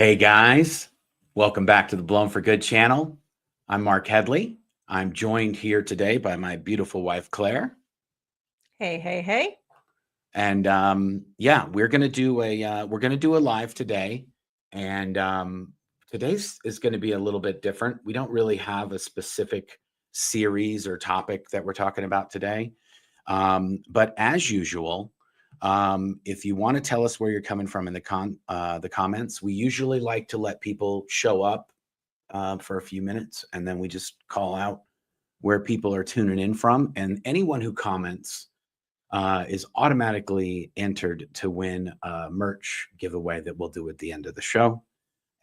Hey guys, welcome back to the Blown for Good channel. I'm Marc Headley. I'm joined here today by my beautiful wife, Claire. Hey. And yeah, we're gonna do a live today. And today's is going to be a little bit different. We don't really have a specific series or topic that we're talking about today. But as usual, if you want to tell us where you're coming from in the comments, we usually like to let people show up for a few minutes, and then we just call out where people are tuning in from. And anyone who comments is automatically entered to win a merch giveaway that we'll do at the end of the show.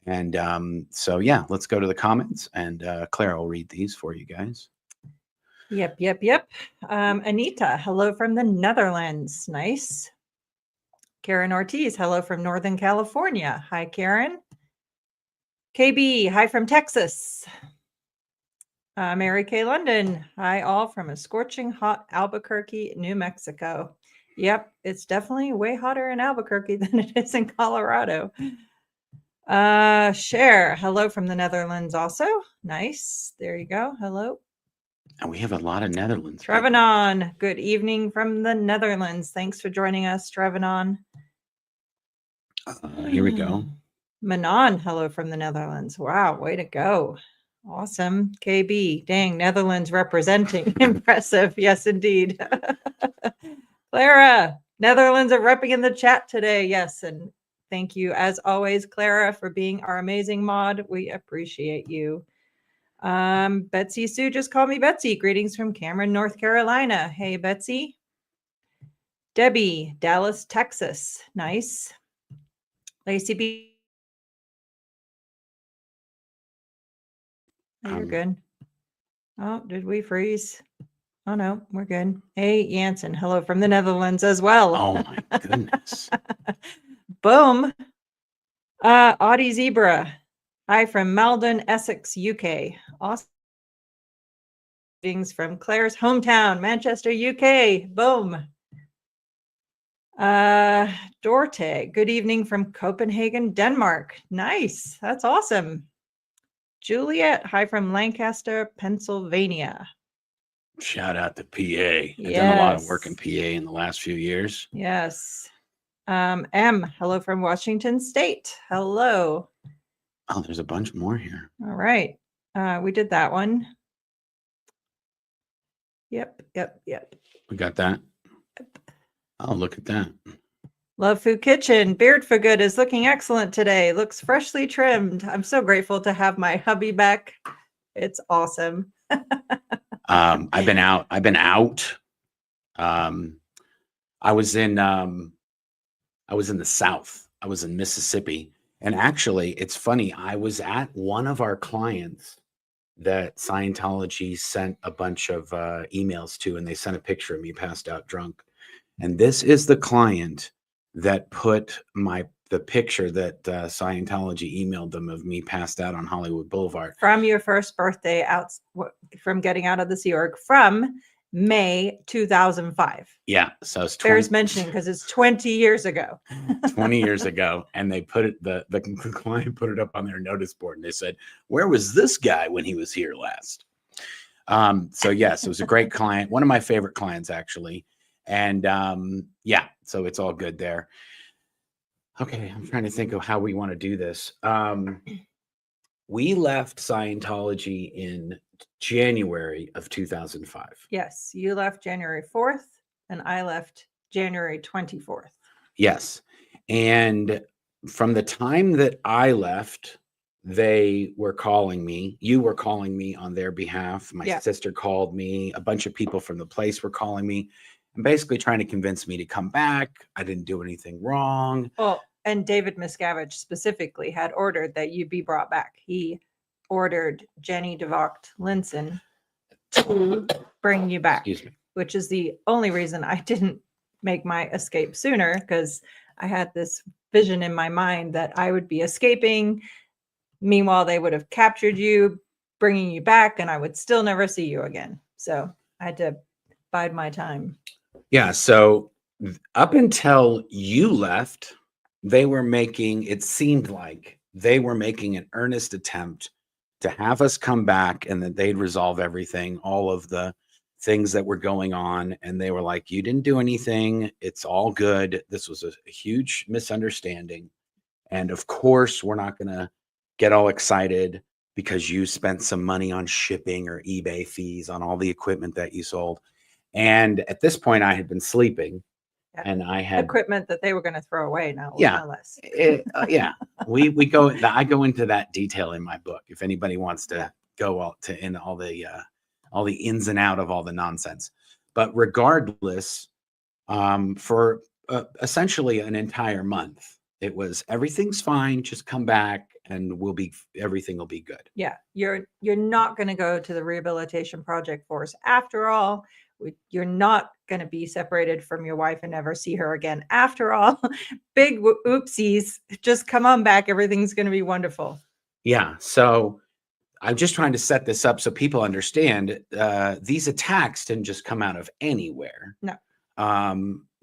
And so, yeah, let's go to the comments, and Claire will read these for you guys. Yep. Anita, hello from the Netherlands. Nice. Karen Ortiz, hello from Northern California. Hi, Karen. KB, hi from Texas. Mary Kay London, hi all from a scorching hot Albuquerque, New Mexico. Yep, it's definitely way hotter in Albuquerque than it is in Colorado. Cher, hello from the Netherlands also. Nice. There you go. Hello. And we have a lot of Netherlands. Trevenon, good evening from the Netherlands. Thanks for joining us, Trevenon. Here we go. Manon, hello from the Netherlands. Wow, way to go. Awesome. KB, dang, Netherlands representing. Impressive. Yes, indeed. Clara, Netherlands are repping in the chat today. Yes, and thank you, as always, Clara, for being our amazing mod. We appreciate you. Betsy Sue just called me Betsy. Greetings from Cameron, North Carolina. Hey, Betsy. Debbie, Dallas, Texas. Nice. Lacey B. Oh, you're good. Oh, did we freeze? Oh, no, we're good. Hey, Jansen, hello from the Netherlands as well. Oh, my goodness. Boom. Audie Zebra. Hi from Malden, Essex, UK. Awesome. Things from Claire's hometown, Manchester, UK. Boom. Dorte, good evening from Copenhagen, Denmark. Nice. That's awesome. Juliet, hi from Lancaster, Pennsylvania. Shout out to PA. I've done a lot of work in PA in the last few years. Yes. M, hello from Washington State. Hello. Oh, there's a bunch more here. All right. We did that one. Yep. We got that. Oh, look at that. Love Food Kitchen. Beard for Good is looking excellent today. Looks freshly trimmed. I'm so grateful to have my hubby back. It's awesome. I've been out. I was in the South. I was in Mississippi. And actually, it's funny. I was at one of our clients that Scientology sent a bunch of emails to, and they sent a picture of me passed out drunk. And this is the client that put the picture that Scientology emailed them of me passed out on Hollywood Boulevard. From your first birthday out, from getting out of the Sea Org, from May 2005. Yeah, so it's bears mentioning because it's 20 years ago. 20 years ago, and they put it. The client put it up on their notice board, and they said, "Where was this guy when he was here last?" So yes, it was a great client, one of my favorite clients actually, and yeah, so it's all good there. Okay, I'm trying to think of how we want to do this. We left Scientology in January of 2005. Yes, you left January 4th, and I left January 24th. Yes, and from the time that I left, they were calling me. You were calling me on their behalf. My sister called me. A bunch of people from the place were calling me and basically trying to convince me to come back. I didn't do anything wrong. Well, and David Miscavige specifically had ordered that you be brought back. He ordered Jenny DeVocht Linson to bring you back, which is the only reason I didn't make my escape sooner, because I had this vision in my mind that I would be escaping. Meanwhile, they would have captured you, bringing you back, and I would still never see you again. So I had to bide my time. Yeah. So up until you left, they were making, it seemed like they were making an earnest attempt to have us come back and that they'd resolve everything, all of the things that were going on. And they were like, you didn't do anything. It's all good. This was a huge misunderstanding. And of course, we're not going to get all excited because you spent some money on shipping or eBay fees on all the equipment that you sold. And at this point, I had been sleeping. Yeah. And I had equipment that they were going to throw away. No less. Yeah. We go. I go into that detail in my book. If anybody wants to go out to in all the ins and out of all the nonsense, but regardless, for essentially an entire month, it was everything's fine. Just come back and everything will be good. Yeah, you're not going to go to the rehabilitation project force after all. You're not going to be separated from your wife and never see her again after all. Big oopsies. Just come on back. Everything's going to be wonderful. Yeah. So I'm just trying to set this up so people understand these attacks didn't just come out of anywhere. No.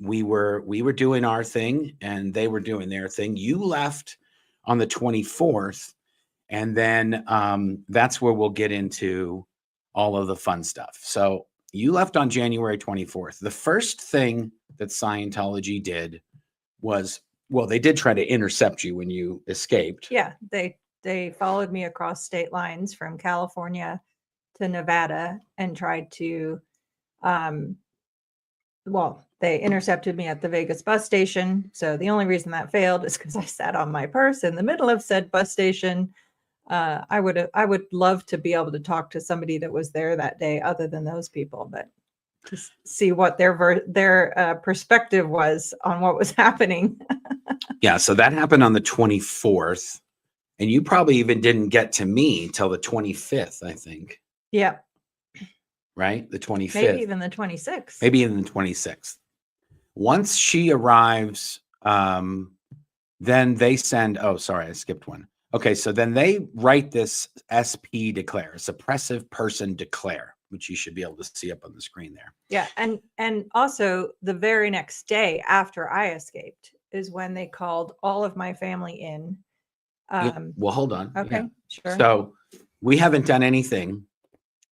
We were doing our thing and they were doing their thing. You left on the 24th, and then that's where we'll get into all of the fun stuff. So you left on January 24th. The first thing that Scientology did was, well, they did try to intercept you when you escaped. Yeah, they followed me across state lines from California to Nevada and tried to, they intercepted me at the Vegas bus station. So the only reason that failed is because I sat on my purse in the middle of said bus station. I would love to be able to talk to somebody that was there that day other than those people, but to see what their perspective was on what was happening. Yeah, so that happened on the 24th, and you probably even didn't get to me till the 25th, I think. Yeah. Right? The 25th. Maybe even the 26th. Maybe even the 26th. Once she arrives, then they send, oh, sorry, I skipped one. Okay, so then they write this SP declare, suppressive person declare, which you should be able to see up on the screen there. Yeah, and also the very next day after I escaped is when they called all of my family in. Well, hold on. Okay, yeah. sure. So we haven't done anything.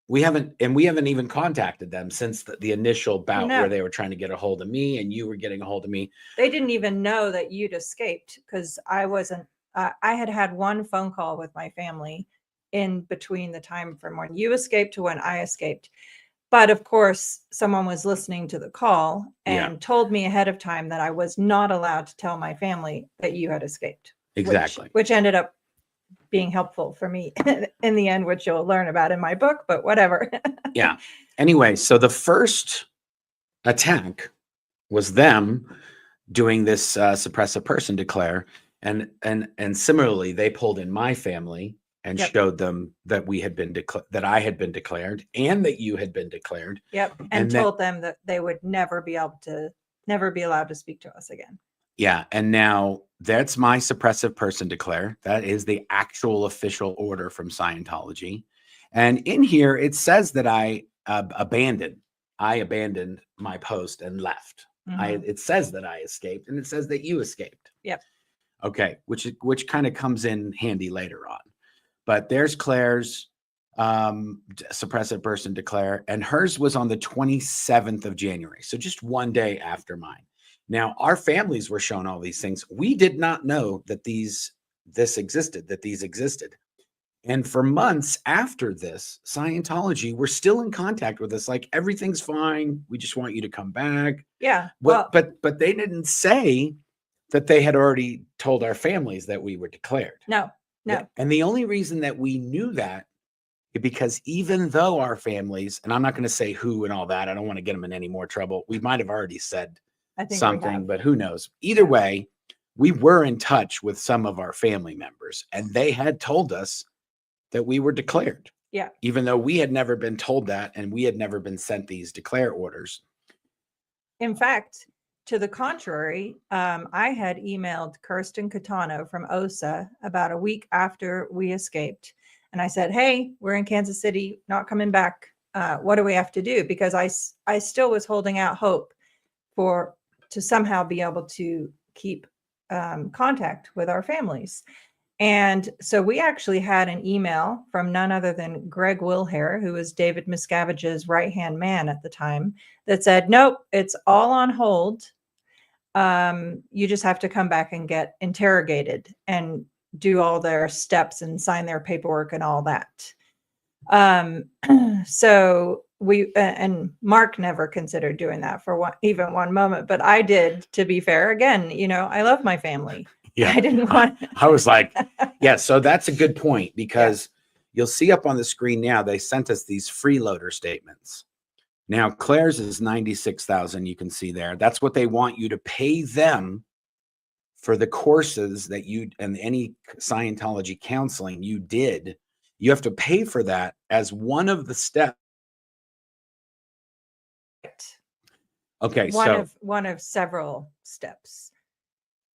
We haven't even contacted them since the initial bout where they were trying to get a hold of me and you were getting a hold of me. They didn't even know that you'd escaped because I wasn't. I had one phone call with my family in between the time from when you escaped to when I escaped. But of course, someone was listening to the call and told me ahead of time that I was not allowed to tell my family that you had escaped. Exactly. Which ended up being helpful for me in the end, which you'll learn about in my book, but whatever. Yeah. Anyway, so the first attack was them doing this suppressive person declare. And similarly, they pulled in my family and showed them that we had been that I had been declared and that you had been declared. Yep. And told them that they would never be allowed to speak to us again. Yeah. And now that's my suppressive person declare. That is the actual official order from Scientology. And in here, it says that I abandoned my post and left. Mm-hmm. It says that I escaped, and it says that you escaped. Yep. Okay. Which kind of comes in handy later on. But there's Claire's suppressive person declare, and hers was on the 27th of January. So just one day after mine. Now, our families were shown all these things. We did not know that these existed. And for months after this, Scientology were still in contact with us. Like, everything's fine. We just want you to come back. Yeah. But they didn't say that they had already told our families that we were declared. No. And the only reason that we knew that is because even though our families, and I'm not going to say who and all that, I don't want to get them in any more trouble. We might have already said something, but who knows? Either way, we were in touch with some of our family members, and they had told us that we were declared. Yeah. Even though we had never been told that, and we had never been sent these declare orders. In fact, to the contrary, I had emailed Kirsten Catano from OSA about a week after we escaped. And I said, hey, we're in Kansas City, not coming back. What do we have to do? Because I still was holding out hope to somehow be able to keep contact with our families. And so we actually had an email from none other than Greg Wilhare, who was David Miscavige's right-hand man at the time, that said, nope, it's all on hold. You just have to come back and get interrogated and do all their steps and sign their paperwork and all that. So we, and Mark never considered doing that for even one moment, but I did, to be fair. Again, you know, I love my family. Yeah. I didn't want, I was like, yeah, so that's a good point, because you'll see up on the screen now, they sent us these freeloader statements. Now, Claire's is 96,000. You can see there. That's what they want you to pay them for the courses that you and any Scientology counseling you did. You have to pay for that as one of the steps. Okay, one of several steps.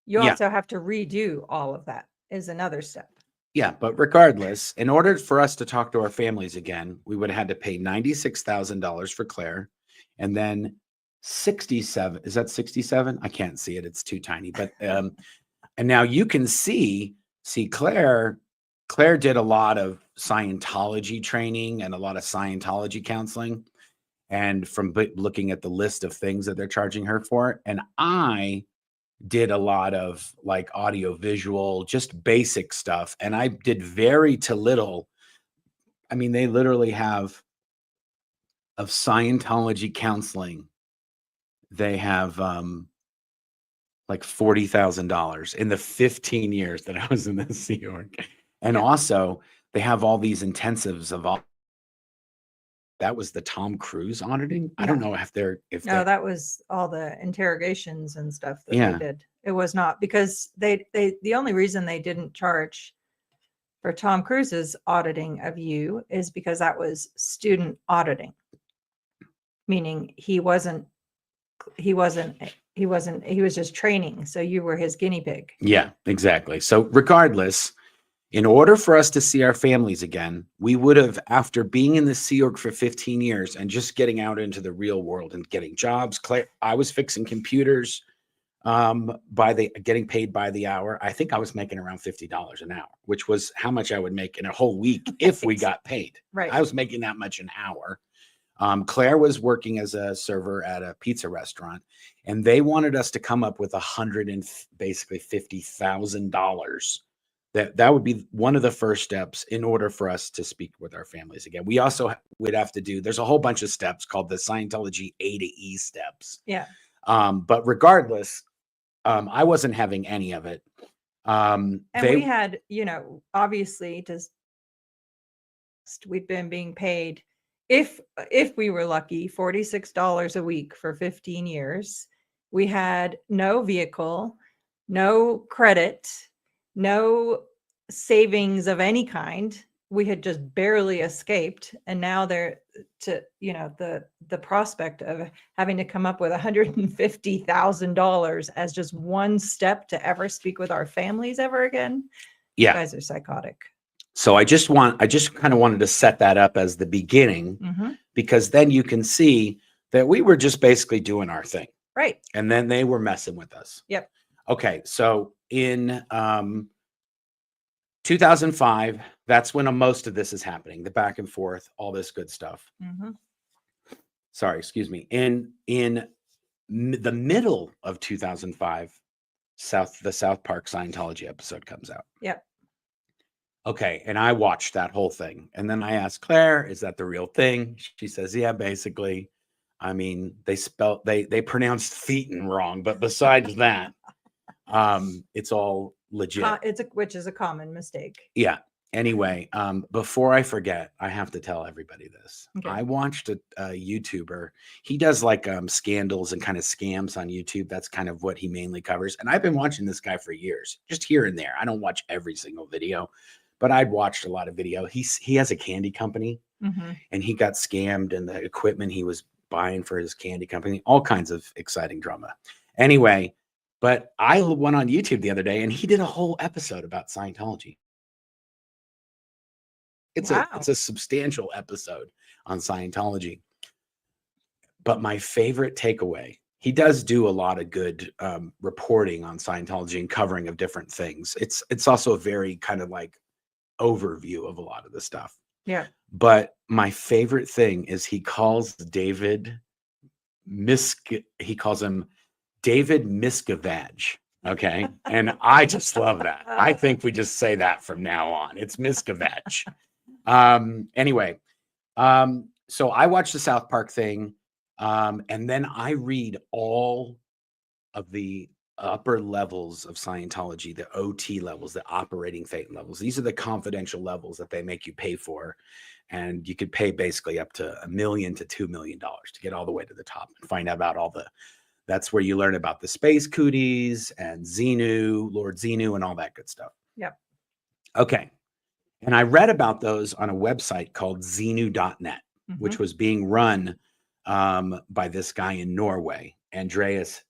You also have to redo all of that is another step. Yeah, but regardless, in order for us to talk to our families again, we would have had to pay $96,000 for Claire, and then 67. Is that 67? I can't see it. It's too tiny. But and now you can see Claire did a lot of Scientology training and a lot of Scientology counseling. And from looking at the list of things that they're charging her for, and I did a lot of like audio visual, just basic stuff. And I did very to little. I mean, they literally have of Scientology counseling. They have like $40,000 in the 15 years that I was in the Sea Org. And also they have all these intensives of all. That was the Tom Cruise auditing. I don't know if that was all the interrogations and stuff that they did. It was not, because the only reason they didn't charge for Tom Cruise's auditing of you is because that was student auditing, meaning he was just training. So you were his guinea pig. Yeah, exactly. So regardless, in order for us to see our families again, we would have, after being in the Sea Org for 15 years and just getting out into the real world and getting jobs. I was fixing computers getting paid by the hour. I think I was making around $50 an hour, which was how much I would make in a whole week if we got paid. Right. I was making that much an hour. Claire was working as a server at a pizza restaurant, and they wanted us to come up with basically $50,000. That would be one of the first steps in order for us to speak with our families again. We also would have to do, there's a whole bunch of steps called the Scientology A to E steps. Yeah. But regardless, I wasn't having any of it. And we had, obviously we'd been being paid, if we were lucky, $46 a week for 15 years. We had no vehicle, no credit, no savings of any kind. We had just barely escaped, and now the prospect of having to come up with $150,000 as just one step to ever speak with our families ever again. Yeah, you guys are psychotic. So I just kind of wanted to set that up as the beginning, because then you can see that we were just basically doing our thing. Right. And then they were messing with us. Yep. Okay. So in 2005, that's when most of this is happening. The back and forth, all this good stuff. Sorry, excuse me. In the middle of 2005, the South Park Scientology episode comes out. Yep. Okay. And I watched that whole thing. And then I asked Claire, is that the real thing? She says, yeah, basically. I mean, they pronounced Thetan wrong, but besides that, it's all legit. Which is a common mistake. Yeah. Anyway, before I forget, I have to tell everybody this. Okay. I watched a YouTuber. He does like scandals and kind of scams on YouTube. That's kind of what he mainly covers. And I've been watching this guy for years, just here and there. I don't watch every single video, but I'd watched a lot of video. He has a candy company, and he got scammed, and the equipment he was buying for his candy company, all kinds of exciting drama. Anyway, but I went on YouTube the other day, and he did a whole episode about Scientology. It's a substantial episode on Scientology. But my favorite takeaway, he does do a lot of good reporting on Scientology and covering of different things. It's also a very kind of like overview of a lot of the stuff. Yeah. But my favorite thing is he calls him David Miscavige. Okay. And I just love that. I think we just say that from now on. It's Miscavige. Anyway, so I watched the South Park thing, and then I read all of the upper levels of Scientology, the OT levels, the operating Thetan levels. These are the confidential levels that they make you pay for. And you could pay basically up to $1 million to $2 million to get all the way to the top and find out about all the, that's where you learn about the space cooties and Xenu, Lord Xenu, and all that good stuff. Yep. Okay. And I read about those on a website called Xenu.net, which was being run by this guy in Norway, Andreas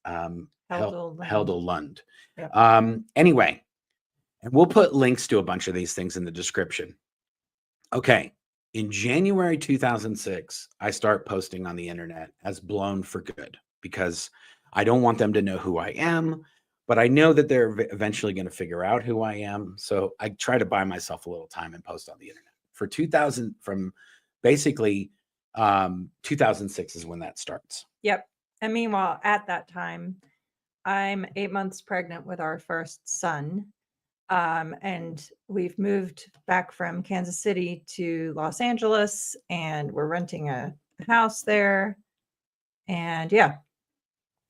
Heldel Lund. Yep. Anyway, and we'll put links to a bunch of these things in the description. Okay. In January 2006, I start posting on the internet as Blown for Good because I don't want them to know who I am, but I know that they're eventually going to figure out who I am. So I try to buy myself a little time and post on the internet. For 2000, from basically 2006 is when that starts. Yep. And meanwhile, at that time, I'm 8 months pregnant with our first son. And we've moved back from Kansas City to Los Angeles, and we're renting a house there. And yeah,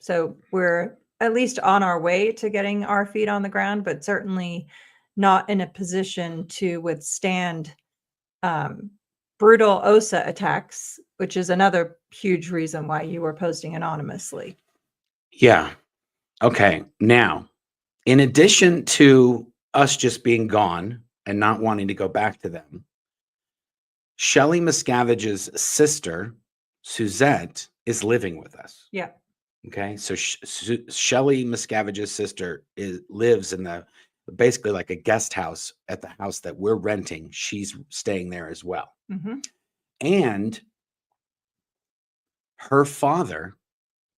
so we're at least on our way to getting our feet on the ground, but certainly not in a position to withstand brutal OSA attacks, which is another huge reason why you were posting anonymously. Yeah. Okay. Now, in addition to us just being gone and not wanting to go back to them, Shelly Miscavige's sister, Suzette, is living with us. Yeah. Okay. So Shelly Miscavige's sister lives in the basically like a guest house at the house that we're renting. She's staying there as well. And her father,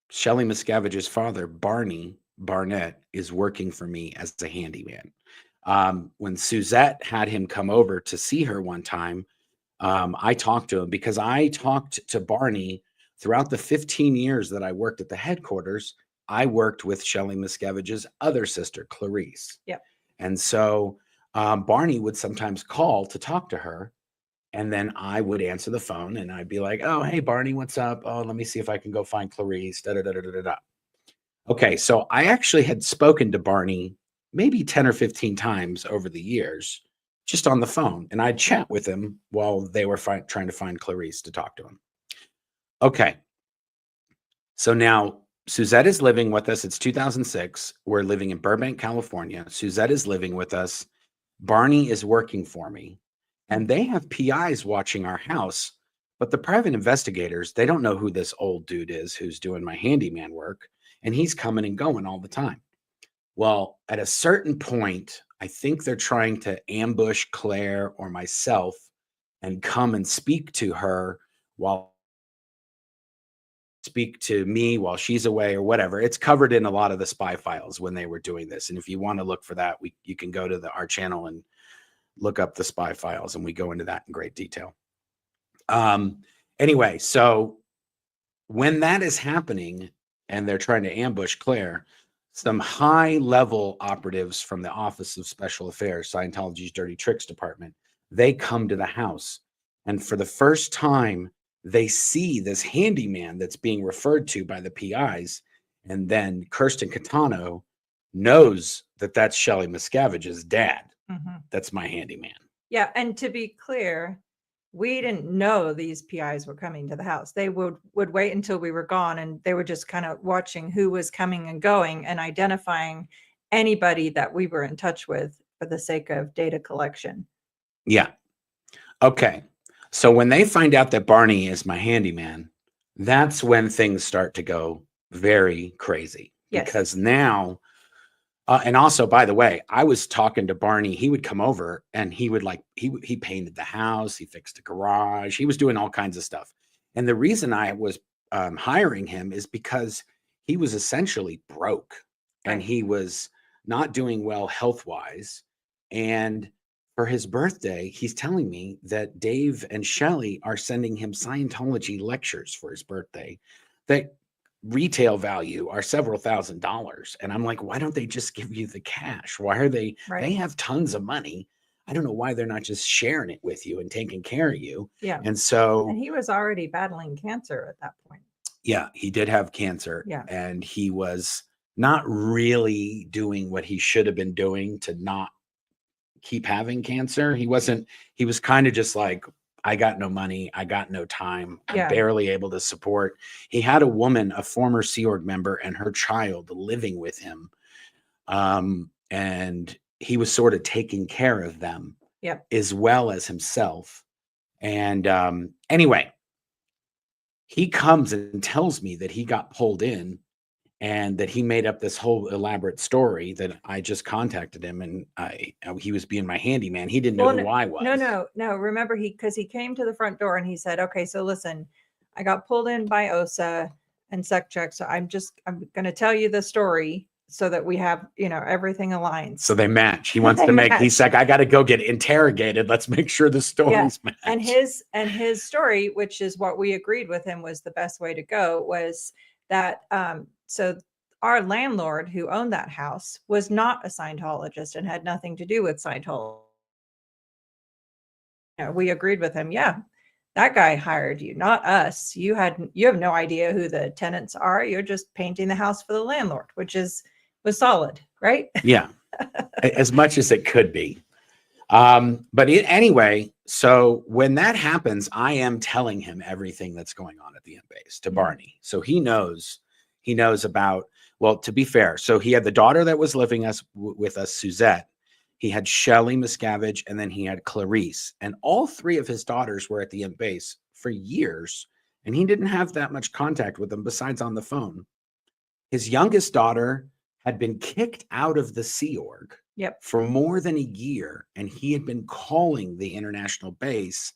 Shelly Miscavige's father, Barnett, is working for me as a handyman. When Suzette had him come over to see her one time, I talked to him because I talked to Barney throughout the 15 years that I worked at the headquarters. I worked with Shelly Miscavige's other sister, Clarice. Yep. And so Barney would sometimes call to talk to her. And then I would answer the phone and I'd be like, oh, hey, Barney, what's up? Oh, let me see if I can go find Clarice. Okay, so I actually had spoken to Barney maybe 10 or 15 times over the years, just on the phone. And I'd chat with him while they were trying to find Clarice to talk to him. Okay. So now Suzette is living with us. It's 2006. We're living in Burbank, California. Suzette is living with us. Barney is working for me. And they have PIs watching our house. But the private investigators, they don't know who this old dude is who's doing my handyman work. And he's coming and going all the time. Well, at a certain point, I think they're trying to ambush Claire or myself and come and speak to me while she's away or whatever. It's covered in a lot of the spy files when they were doing this. And if you want to look for that, you can go to our channel and look up the spy files, and we go into that in great detail. Anyway, so when that is happening and they're trying to ambush Claire, some high-level operatives from the Office of Special Affairs, Scientology's Dirty Tricks Department, they come to the house. And for the first time, they see this handyman that's being referred to by the PIs. And then Kirsten Catano knows that that's Shelly Miscavige's dad. That's my handyman. Yeah. And to be clear, we didn't know these PIs were coming to the house. They would wait until we were gone, and they were just kind of watching who was coming and going and identifying anybody that we were in touch with for the sake of data collection. Yeah. Okay. So when they find out that Barney is my handyman, that's when things start to go very crazy. Yes. Because now, and also, by the way, I was talking to Barney. He would come over and he would he painted the house. He fixed the garage. He was doing all kinds of stuff. And the reason I was hiring him is because he was essentially broke and Right. he was not doing well health-wise. And for his birthday, he's telling me that Dave and Shelly are sending him Scientology lectures for his birthday that retail value are several $1,000s. And I'm like, why don't they just give you the cash? Why are they Right. have tons of money. I don't know why they're not just sharing it with you and taking care of you. Yeah. And so, And he was already battling cancer at that point. yeah, he did have cancer. Yeah. And he was not really doing what he should have been doing to not keep having cancer. He was kind of just like, I got no money. I got no time. I'm Yeah. barely able to support. He had a woman, a former Sea Org member, and her child living with him. And he was sort of taking care of them Yep. as well as himself. And anyway, he comes and tells me that he got pulled in and that he made up this whole elaborate story that I just contacted him and he was being my handyman. He didn't know who I was. No. Remember, because he came to the front door and he said, okay, so listen, I got pulled in by OSA and SecCheck. So I'm going to tell you the story so that we have, everything aligns. So they match. He wants to make, he's like, I got to go get interrogated. Let's make sure the stories match. And his story, which is what we agreed with him was the best way to go, was that, so our landlord who owned that house was not a Scientologist and had nothing to do with Scientology. We agreed with him. Yeah, that guy hired you, not us. You have no idea who the tenants are. You're just painting the house for the landlord, which was solid, right? Yeah, as much as it could be. But anyway, so when that happens, I am telling him everything that's going on at the base to Barney. So he knows about, well, to be fair. So he had the daughter that was living with us, Suzette. He had Shelly, Miscavige, and then he had Clarice. And all three of his daughters were at the base for years. And he didn't have that much contact with them besides on the phone. His youngest daughter had been kicked out of the Sea Org for more than a year. And he had been calling the international base,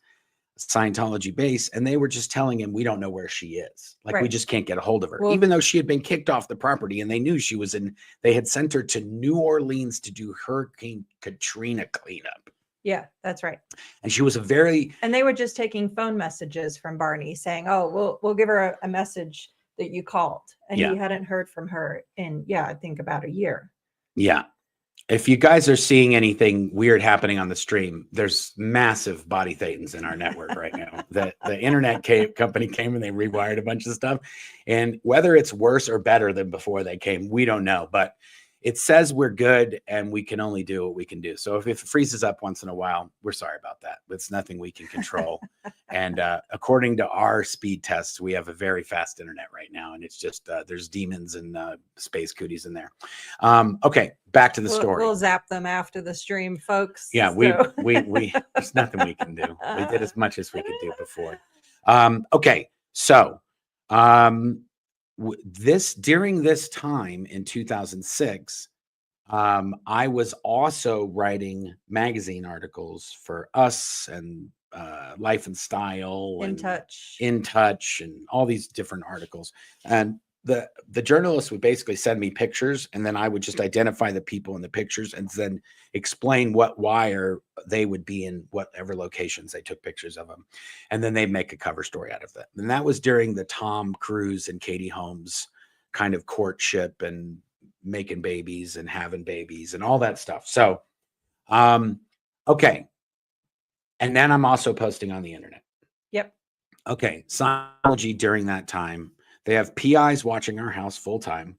Scientology base, and they were just telling him, we don't know where she is. Like, we just can't get a hold of her, even though she had been kicked off the property and they knew she was they had sent her to New Orleans to do Hurricane Katrina cleanup. Yeah, that's right. And she was and they were just taking phone messages from Barney saying, oh, we'll give her a message that you called. And he hadn't heard from her in, I think about a year. Yeah. If you guys are seeing anything weird happening on the stream, there's massive body thetans in our network right now. The internet company came and they rewired a bunch of stuff. And whether it's worse or better than before they came, we don't know. But it says we're good and we can only do what we can do. So if it freezes up once in a while, we're sorry about that. It's nothing we can control. And according to our speed tests, we have a very fast internet right now. And it's just there's demons and space cooties in there. Okay, back to the story. We'll zap them after the stream, folks. Yeah, we there's nothing we can do. We did as much as we could do before. Okay, so during this time in 2006, I was also writing magazine articles for Us and Life and Style In and Touch and all these different articles. And the journalists would basically send me pictures, and then I would just identify the people in the pictures and then explain why they would be in whatever locations they took pictures of them. And then they'd make a cover story out of that. And that was during the Tom Cruise and Katie Holmes kind of courtship and making babies and having babies and all that stuff. So, okay. And then I'm also posting on the internet. Yep. Okay. Scientology during that time, they have PIs watching our house full time.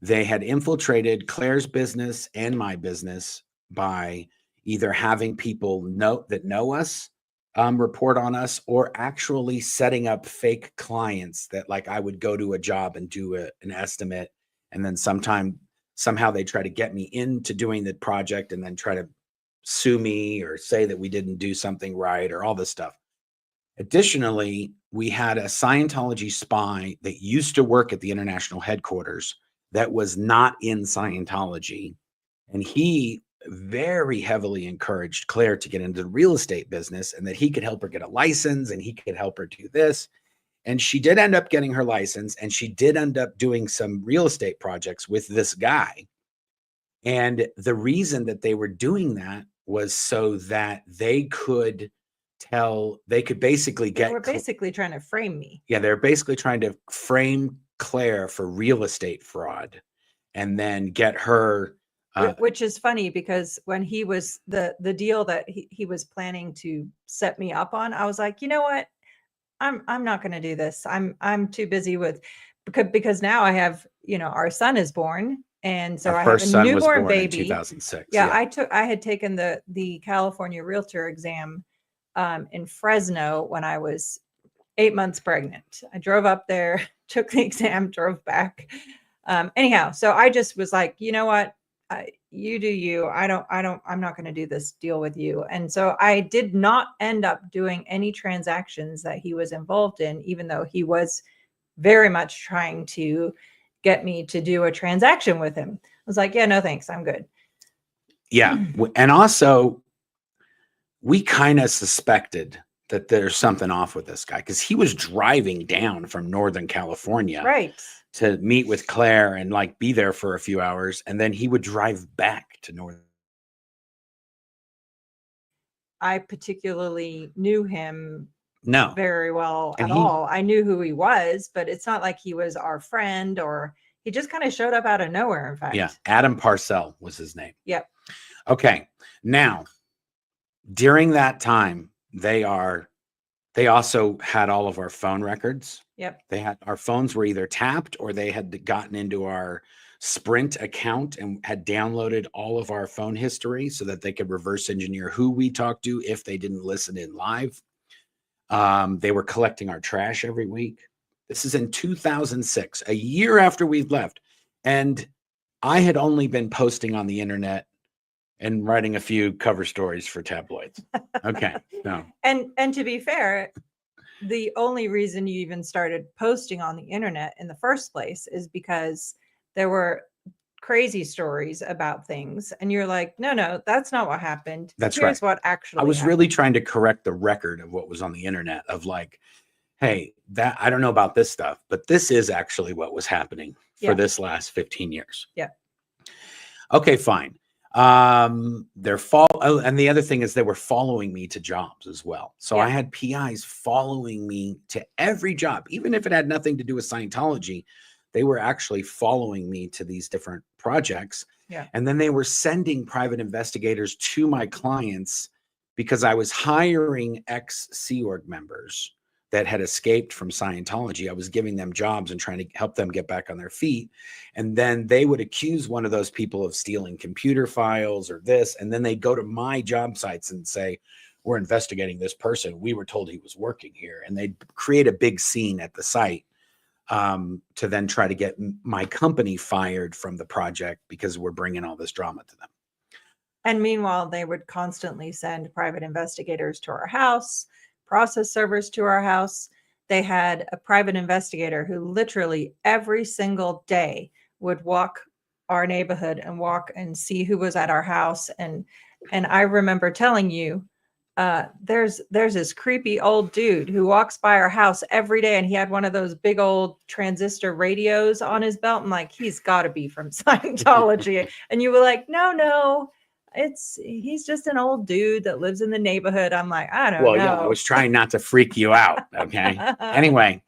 They had infiltrated Claire's business and my business by either having people know us, report on us, or actually setting up fake clients that, like, I would go to a job and do an estimate. And then somehow they try to get me into doing the project and then try to sue me or say that we didn't do something right or all this stuff. Additionally, we had a Scientology spy that used to work at the international headquarters that was not in Scientology. And he very heavily encouraged Claire to get into the real estate business and that he could help her get a license and he could help her do this. And she did end up getting her license, and she did end up doing some real estate projects with this guy. And the reason that they were doing that was so that they could basically They were basically trying to frame me. Yeah, they're basically trying to frame Claire for real estate fraud and then get her. Which is funny, because when he was the deal that he was planning to set me up on, I was like, you know what? I'm not going to do this. I'm too busy with, because now I have, our son is born. And so Our I have first a son was newborn born in baby. 2006. Yeah, I had taken the California Realtor exam in Fresno when I was 8 months pregnant. I drove up there, took the exam, drove back. Anyhow, so I just was like, you know what? You do you. I'm not going to do this deal with you. And so I did not end up doing any transactions that he was involved in, even though he was very much trying to get me to do a transaction with him. I was like, yeah, no, thanks. I'm good. Yeah. And also, we kind of suspected that there's something off with this guy, because he was driving down from Northern California, right, to meet with Claire and like be there for a few hours, and then he would drive back to Northern. I particularly knew him No, very well at all. I knew who he was, but it's not like he was our friend, or he just kind of showed up out of nowhere. In fact, yeah, Adam Parcell was his name. Yep. Okay, now during that time, they also had all of our phone records. Yep. They had, our phones were either tapped, or they had gotten into our Sprint account and had downloaded all of our phone history so that they could reverse engineer who we talked to if they didn't listen in live. They were collecting our trash every week. This is in 2006, a year after we'd left. And I had only been posting on the internet and writing a few cover stories for tabloids. Okay. So. And to be fair, the only reason you even started posting on the internet in the first place is because there were crazy stories about things, and you're like, no, that's not what happened. That's Here's right. what actually I was happened. really trying to correct the record of what was on the internet, of like, hey, that I don't know about this stuff, but this is actually what was happening for this last 15 years. Yeah. Okay, fine. And the other thing is they were following me to jobs as well. So I had PIs following me to every job, even if it had nothing to do with Scientology. They were actually following me to these different projects. Yeah. And then they were sending private investigators to my clients, because I was hiring ex-Sea Org members that had escaped from Scientology. I was giving them jobs and trying to help them get back on their feet. And then they would accuse one of those people of stealing computer files or this. And then they go to my job sites and say, we're investigating this person. We were told he was working here. And they'd create a big scene at the site to then try to get my company fired from the project, because we're bringing all this drama to them. And meanwhile, they would constantly send private investigators to our house, process servers to our house. They had a private investigator who literally every single day would walk our neighborhood and walk and see who was at our house. And I remember telling you, there's this creepy old dude who walks by our house every day, and he had one of those big old transistor radios on his belt. I'm like, he's got to be from Scientology. And you were like, no, he's just an old dude that lives in the neighborhood. I'm like, I don't know. Yeah, I was trying not to freak you out. Okay. Anyway,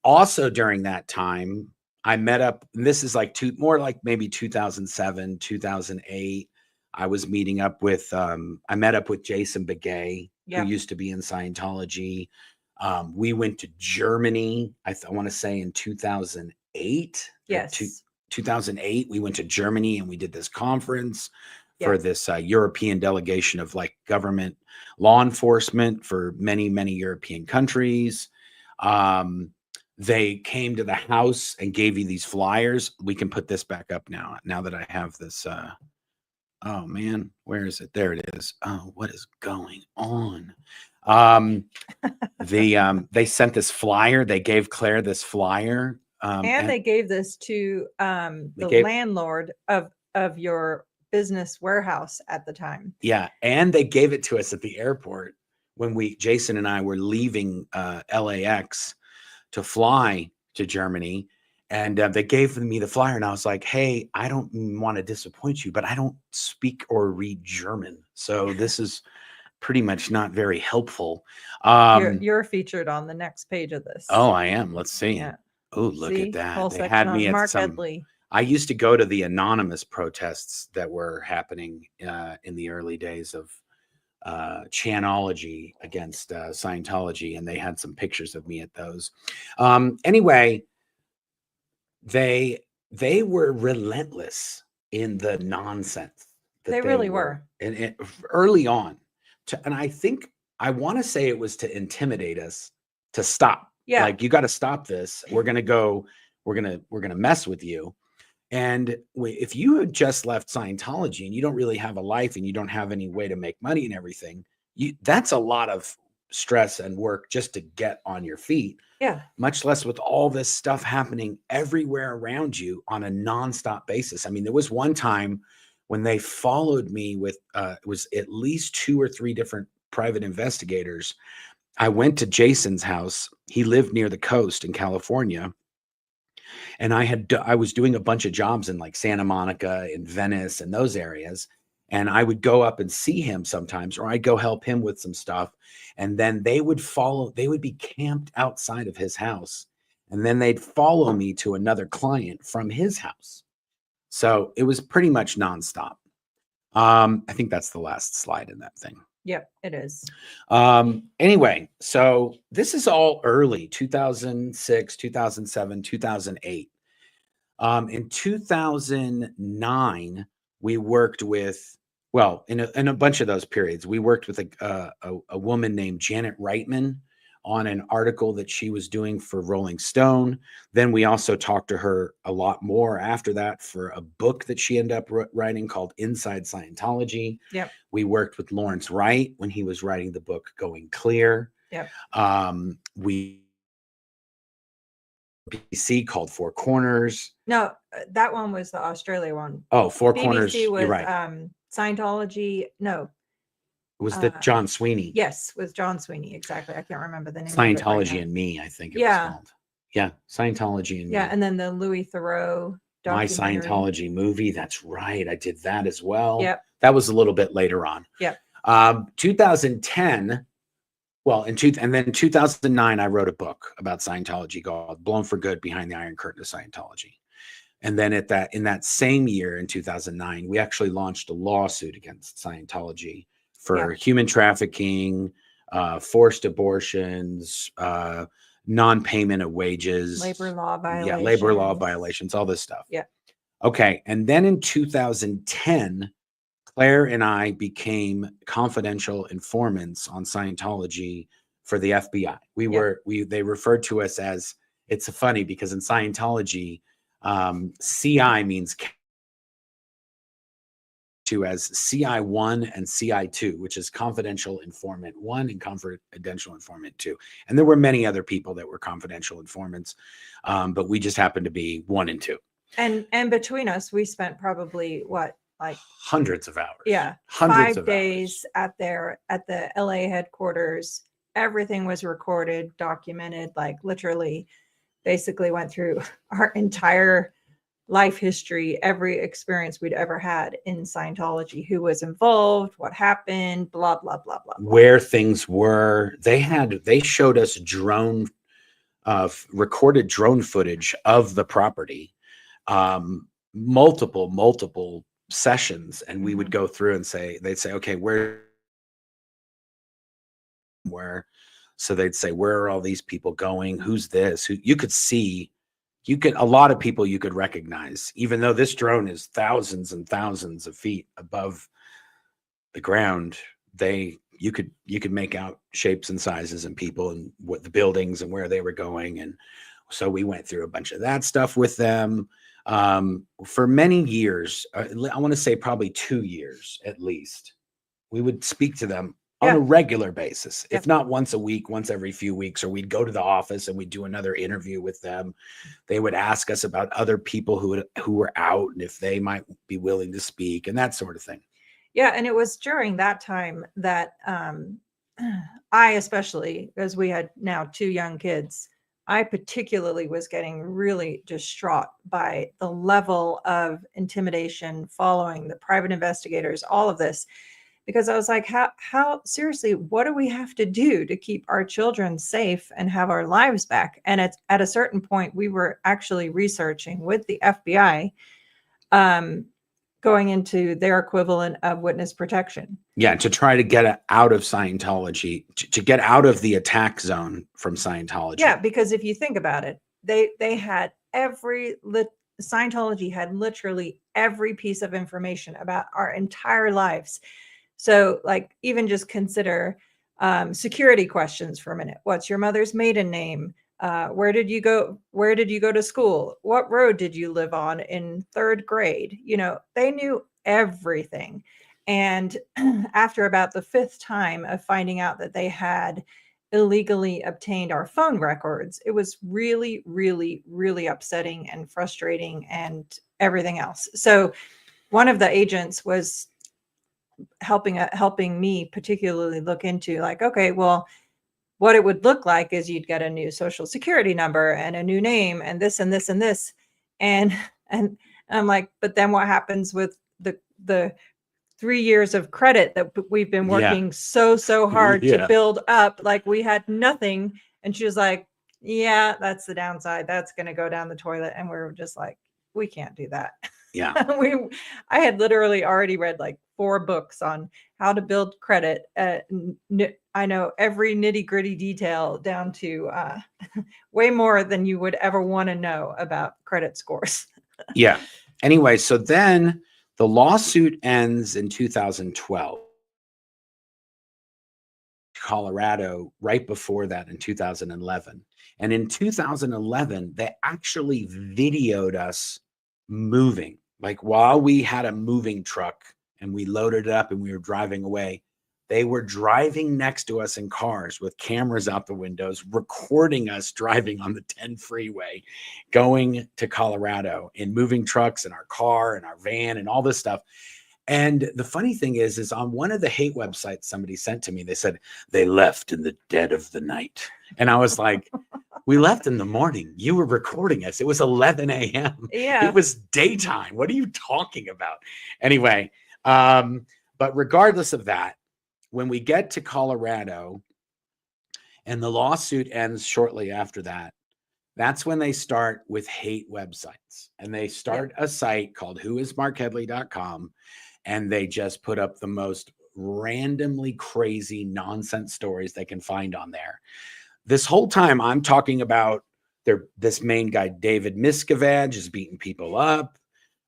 also during that time, I met up, and this is like more like maybe 2007, 2008. I was meeting up with, I met up with Jason Begay, who used to be in Scientology. We went to Germany, I want to say in 2008. Yes. 2008, we went to Germany and we did this conference for this European delegation of like government law enforcement for many, many European countries. They came to the house and gave you these flyers. We can put this back up now that I have this. Oh man, where is it? There it is. Oh, what is going on? They sent this flyer. They gave Claire this flyer. And they gave this to the landlord of your business warehouse at the time. Yeah. And they gave it to us at the airport when Jason and I were leaving LAX. to fly to Germany. And they gave me the flyer, and I was like, hey, I don't want to disappoint you, but I don't speak or read German. So this is pretty much not very helpful. You're featured on the next page of this. Oh, I am. Let's see. Yeah. Oh, look See? at that. Whole They section had on me at Marc some. Headley. I used to go to the anonymous protests that were happening in the early days of Chanology against Scientology, and they had some pictures of me at those. Anyway, they were relentless in the nonsense that They really were. and early on. And I think I want to say it was to intimidate us to stop. Yeah. Like, you got to stop this. We're going to mess with you. And if you had just left Scientology and you don't really have a life and you don't have any way to make money and everything, that's a lot of stress and work just to get on your feet. Yeah. Much less with all this stuff happening everywhere around you on a nonstop basis. I mean, there was one time when they followed me with, it was at least 2 or 3 different private investigators. I went to Jason's house. He lived near the coast in California. And I was doing a bunch of jobs in like Santa Monica and Venice and those areas. And I would go up and see him sometimes, or I'd go help him with some stuff. And then they would be camped outside of his house. And then they'd follow me to another client from his house. So it was pretty much nonstop. I think that's the last slide in that thing. Yep, it is. Anyway, so this is all early 2006, 2007, 2008. In 2009, we worked with, well, in a bunch of those periods, we worked with a woman named Janet Reitman on an article that she was doing for Rolling Stone. Then we also talked to her a lot more after that for a book that she ended up writing called Inside Scientology. Yep. We worked with Lawrence Wright when he was writing the book Going Clear. Yep. We BBC called Four Corners. No, that one was the Australia one. Oh, Four BBC Corners. was, you're right. Scientology. No. It was the John Sweeney. Yes, with John Sweeney. Exactly. I can't remember the name. Scientology and Me, I think it was called. Yeah, Scientology and Me. Yeah, and then the Louis Theroux My documentary. Scientology movie. That's right. I did that as well. Yep. That was a little bit later on. Yep. 2010. Well, and then 2009, I wrote a book about Scientology called Blown for Good: Behind the Iron Curtain of Scientology. And then in that same year, in 2009, we actually launched a lawsuit against Scientology for human trafficking, forced abortions, non-payment of wages, labor law violations. Yeah, labor law violations, all this stuff. Yeah. Okay. And then in 2010, Claire and I became confidential informants on Scientology for the FBI. They referred to us as, it's funny because in Scientology, CI means as CI1 and CI2, which is confidential informant 1 and confidential informant 2. And there were many other people that were confidential informants, but we just happened to be 1 and 2. And between us, we spent probably like hundreds of hours. Yeah. Hundreds 5 days at the LA headquarters. Everything was recorded, documented, like literally basically went through our entire life history, every experience we'd ever had in Scientology, who was involved, what happened, blah, blah, blah, blah, blah. Where things were. They showed us recorded drone footage of the property, multiple sessions, and we would go through and they'd say, okay, where, so they'd say, where are all these people going? Who's this? Who you could see, a lot of people you could recognize, even though this drone is thousands and thousands of feet above the ground. You could make out shapes and sizes and people and what the buildings and where they were going. And so we went through a bunch of that stuff with them for many years. I want to say probably 2 years at least. We would speak to them on a regular basis, if not once a week, once every few weeks, or we'd go to the office and we'd do another interview with them. They would ask us about other people who were out and if they might be willing to speak and that sort of thing. Yeah. And it was during that time that I, especially as we had now 2 young kids, I particularly was getting really distraught by the level of intimidation following the private investigators, all of this, because I was like, how seriously, what do we have to do to keep our children safe and have our lives back? And at a certain point, we were actually researching with the FBI, going into their equivalent of witness protection. Yeah, to try to get out of Scientology, to get out of the attack zone from Scientology. Yeah, because if you think about it, they had Scientology had literally every piece of information about our entire lives. So, like, even just consider security questions for a minute. What's your mother's maiden name? Where did you go? Where did you go to school? What road did you live on in 3rd grade? You know, they knew everything. And after about the 5th time of finding out that they had illegally obtained our phone records, it was really, really, really upsetting and frustrating and everything else. So one of the agents was helping me particularly look into, like, okay, well, what it would look like is you'd get a new social security number and a new name and this and this and this. And I'm like, but then what happens with the 3 years of credit that we've been working so hard to build up? Like, we had nothing. And she was like, yeah, that's the downside. That's going to go down the toilet. And we were just like, we can't do that. Yeah. I had literally already read like 4 books on how to build credit. I know every nitty gritty detail down to way more than you would ever want to know about credit scores. Yeah. Anyway, so then the lawsuit ends in 2012. Colorado right before that in 2011. And in 2011, they actually videoed us moving. Like, while we had a moving truck and we loaded it up and we were driving away, they were driving next to us in cars with cameras out the windows, recording us driving on the 10 freeway, going to Colorado in moving trucks, in our car and our van and all this stuff. And the funny thing is on one of the hate websites somebody sent to me, they said they left in the dead of the night. And I was like, we left in the morning. You were recording us. It was 11 a.m. Yeah. It was daytime. What are you talking about? Anyway, but regardless of that, when we get to Colorado and the lawsuit ends shortly after that, that's when they start with hate websites. And they start a site called whoismarcheadley.com. And they just put up the most randomly crazy nonsense stories they can find on there. This whole time I'm talking about this main guy, David Miscavige, is beating people up.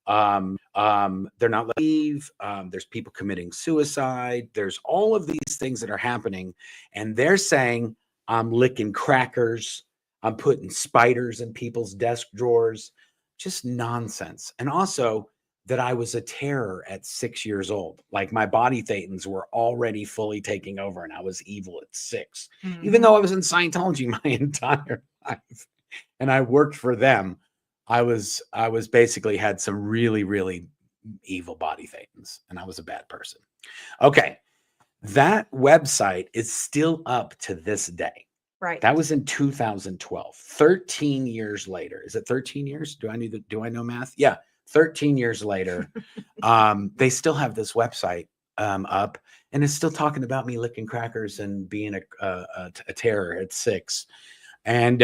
They're not leave. There's people committing suicide. There's all of these things that are happening. And they're saying, I'm licking crackers. I'm putting spiders in people's desk drawers. Just nonsense. And also that I was a terror at 6 years old. Like, my body thetans were already fully taking over and I was evil at 6, even though I was in Scientology my entire life and I worked for them. I was basically had some really, really evil body thetans and I was a bad person. Okay. That website is still up to this day. Right. That was in 2012, 13 years later. Is it 13 years? Do I know math? Yeah. 13 years later, they still have this website up and it's still talking about me licking crackers and being a terror at 6. And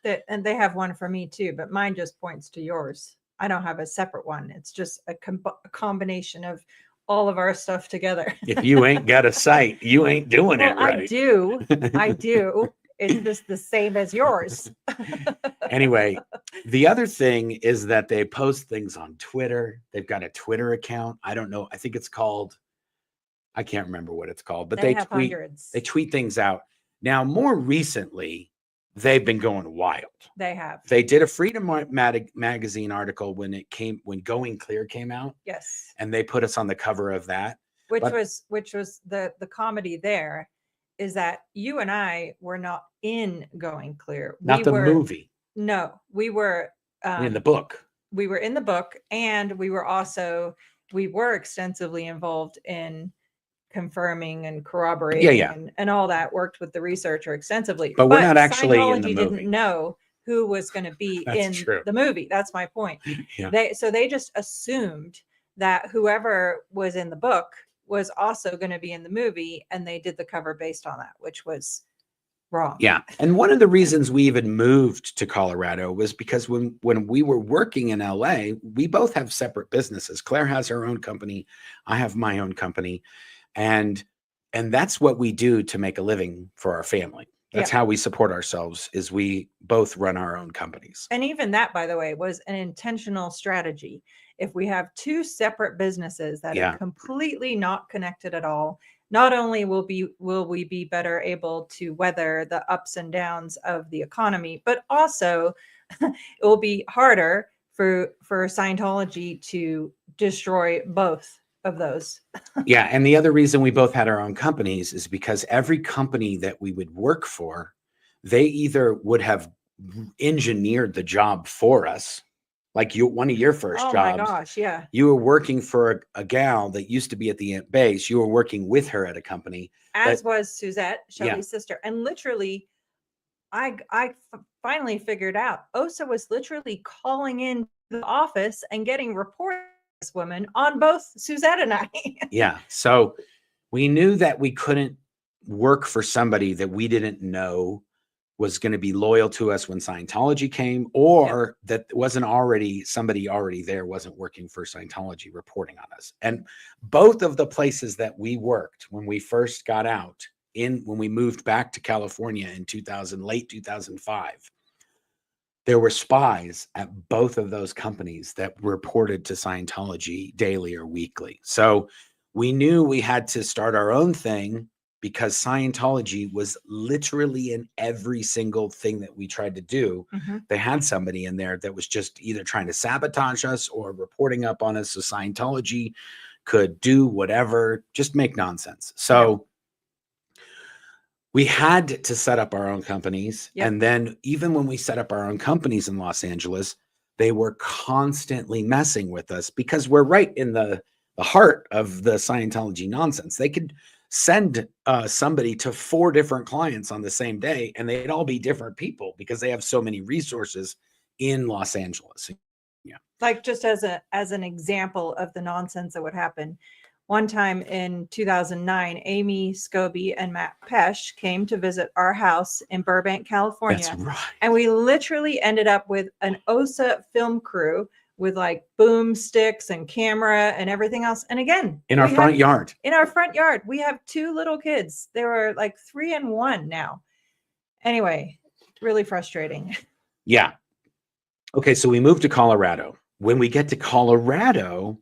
they have one for me too, but mine just points to yours. I don't have a separate one. It's just a combination of all of our stuff together. If you ain't got a site, you ain't doing it right. I do. It's just the same as yours. Anyway, the other thing is that they post things on Twitter. They've got a Twitter account. I don't know. I think it's called, I can't remember what it's called, but they tweet things out. Now, more recently, they've been going wild. They have. They did a Freedom magazine article when Going Clear came out. Yes. And they put us on the cover of that. Which was the comedy there is that you and I were not in Going Clear. Not the movie. No, we were in the book. We were in the book, and we were extensively involved in confirming and corroborating Yeah. and all that, worked with the researcher extensively. But we're not actually in the Scientology movie. didn't know who was going to be That's in true. the movie. That's my point. Yeah. They just assumed that whoever was in the book was also going to be in the movie, and they did the cover based on that, which was wrong. Yeah. And one of the reasons we even moved to Colorado was because when we were working in LA, we both have separate businesses. Claire has her own company. I have my own company. And that's what we do to make a living for our family. That's how we support ourselves, is we both run our own companies. And even that, by the way, was an intentional strategy. If we have two separate businesses that are completely not connected at all, not only will we be better able to weather the ups and downs of the economy, but also it will be harder for Scientology to destroy both of those. Yeah. And the other reason we both had our own companies is because every company that we would work for, they either would have engineered the job for us. Like one of your first jobs. Oh my gosh, yeah. You were working for a gal that used to be at the base. You were working with her at a company. As was Suzette, Shelly's sister. And literally, I finally figured out OSA was literally calling in the office and getting reports of this woman on both Suzette and I. Yeah. So we knew that we couldn't work for somebody that we didn't know was going to be loyal to us when Scientology came, or that wasn't already somebody already there, wasn't working for Scientology reporting on us. And both of the places that we worked when we first got out, when we moved back to California in late 2005, there were spies at both of those companies that reported to Scientology daily or weekly. So we knew we had to start our own thing, because Scientology was literally in every single thing that we tried to do. They had somebody in there that was just either trying to sabotage us or reporting up on us, so Scientology could do whatever, just make nonsense. So we had to set up our own companies. And then even when we set up our own companies in Los Angeles, they were constantly messing with us, because we're right in the heart of the Scientology nonsense. They could send somebody to 4 different clients on the same day, and they'd all be different people because they have so many resources in Los Angeles. Yeah. Like, just as an example of the nonsense that would happen. One time in 2009, Amy Scobie and Matt Pesh came to visit our house in Burbank, California. That's right. And we literally ended up with an OSA film crew with like boomsticks and camera and everything else. And again, in our front yard. In our front yard, we have 2 little kids. They were like 3 and 1 now. Anyway, really frustrating. Yeah. Okay, so we moved to Colorado. When we get to Colorado,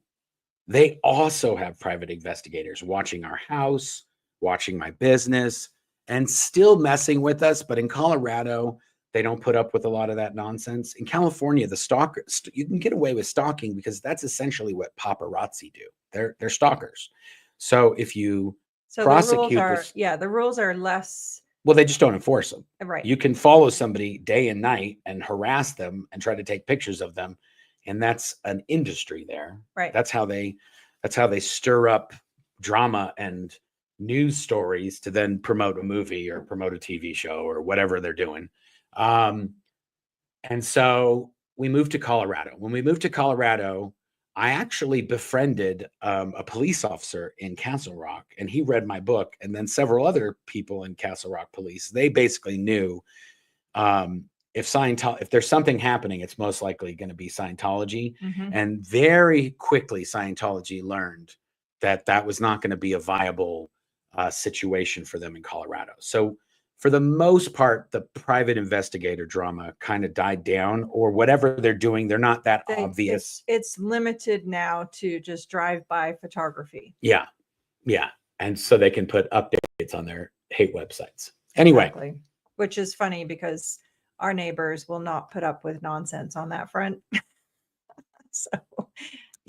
they also have private investigators watching our house, watching my business, and still messing with us. But in Colorado, they don't put up with a lot of that nonsense. In California, the stalkers, you can get away with stalking because that's essentially what paparazzi do. They're stalkers. So if you prosecute, the rules are less. Well, they just don't enforce them. Right. You can follow somebody day and night and harass them and try to take pictures of them, and that's an industry there. Right. That's how they stir up drama and news stories to then promote a movie or promote a TV show or whatever they're doing. And so we moved to Colorado. When we moved to Colorado, I actually befriended a police officer in Castle Rock, and he read my book. And then several other people in Castle Rock police, they basically knew if there's something happening, it's most likely going to be Scientology. And very quickly, Scientology learned that was not going to be a viable situation for them in Colorado. So for the most part, the private investigator drama kind of died down, or whatever they're doing, they're not that obvious. It's limited now to just drive-by photography. Yeah. Yeah. And so they can put updates on their hate websites. Anyway. Exactly. Which is funny because our neighbors will not put up with nonsense on that front. So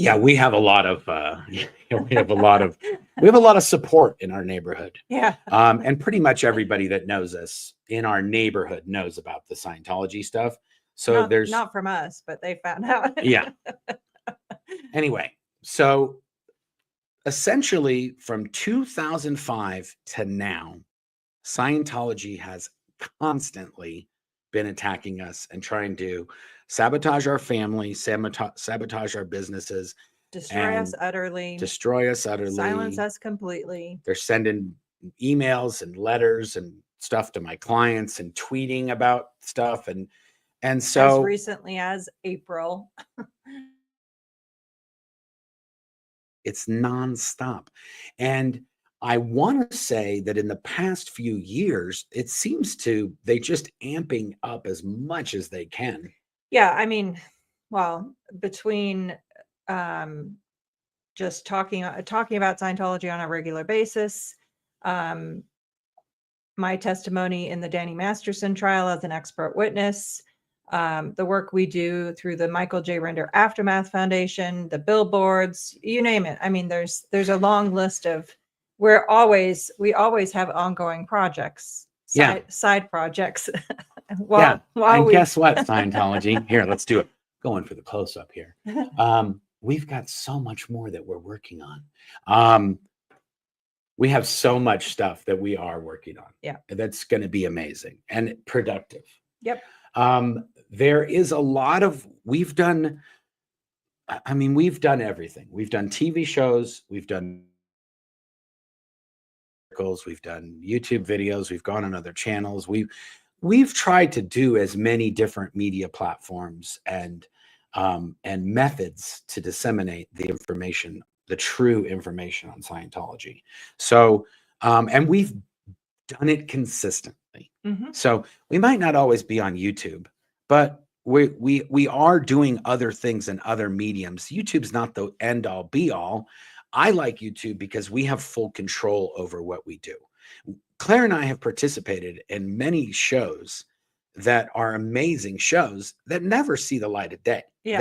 yeah, we have a lot of we have a lot of support in our neighborhood. Yeah. And pretty much everybody that knows us in our neighborhood knows about the Scientology stuff. So there's not from us, but they found out. Yeah. Anyway, so essentially from 2005 to now, Scientology has constantly been attacking us and trying to sabotage our family, sabotage our businesses, Destroy us and utterly. destroy us utterly. Silence us completely. They're sending emails and letters and stuff to my clients and tweeting about stuff. And As so recently as April. it's nonstop. And I want to say that in the past few years, it seems they just amping up as much as they can. Yeah, I mean, well, between just talking about Scientology on a regular basis, my testimony in the Danny Masterson trial as an expert witness, the work we do through the Michael J. Render Aftermath Foundation, the billboards, you name it. I mean, there's a long list of, we always have ongoing projects, side projects. While guess what, Scientology? Here, let's do it. Going for the close up here. We've got so much more that we're working on. We have so much stuff that we are working on. Yeah. That's going to be amazing and productive. Yep. There is a lot of, we've done everything. We've done TV shows, we've done articles, we've done YouTube videos, we've gone on other channels. We've tried to do as many different media platforms and methods to disseminate the information, the true information on Scientology. So, and we've done it consistently. Mm-hmm. So we might not always be on YouTube, but we are doing other things in other mediums. YouTube's not the end all be all. I like YouTube because we have full control over what we do. Claire and I have participated in many shows that are amazing shows that never see the light of day. Yeah.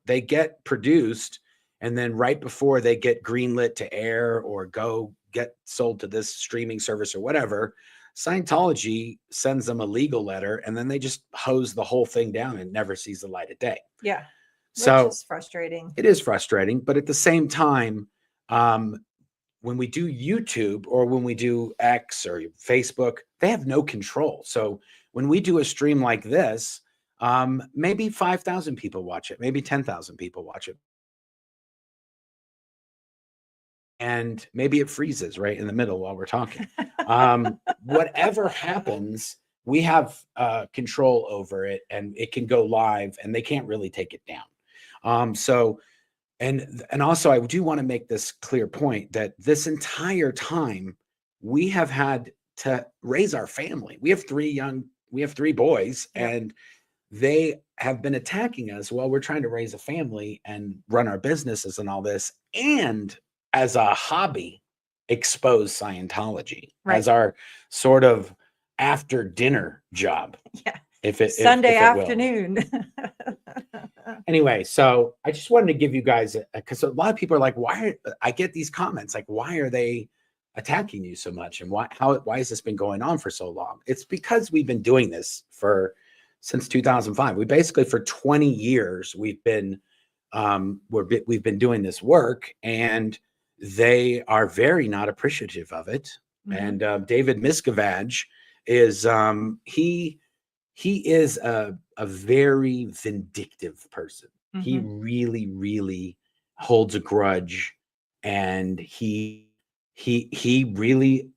They get produced, and then right before they get greenlit to air or go get sold to this streaming service or whatever, Scientology sends them a legal letter, and then they just hose the whole thing down and never sees the light of day. Yeah. So which is frustrating. It is frustrating, but at the same time, when we do YouTube or when we do X or Facebook, they have no control. So when we do a stream like this, maybe 5,000 people watch it, maybe 10,000 people watch it. And maybe it freezes right in the middle while we're talking. Whatever happens, we have control over it, and it can go live, and they can't really take it down. And also, I do want to make this clear point that this entire time we have had to raise our family. We have three boys, yep. And they have been attacking us while we're trying to raise a family and run our businesses and all this, and as a hobby, expose Scientology as our sort of after dinner job. Yeah. Sunday afternoon. Anyway, so I just wanted to give you guys, because a lot of people are like, I get these comments, like, why are they attacking you so much? And why has this been going on for so long? It's because we've been doing this since 2005. We basically, for 20 years, we've been doing this work, and they are very not appreciative of it. Mm-hmm. And David Miscavige is, he is a very vindictive person. Mm-hmm. He really, really holds a grudge, and he really,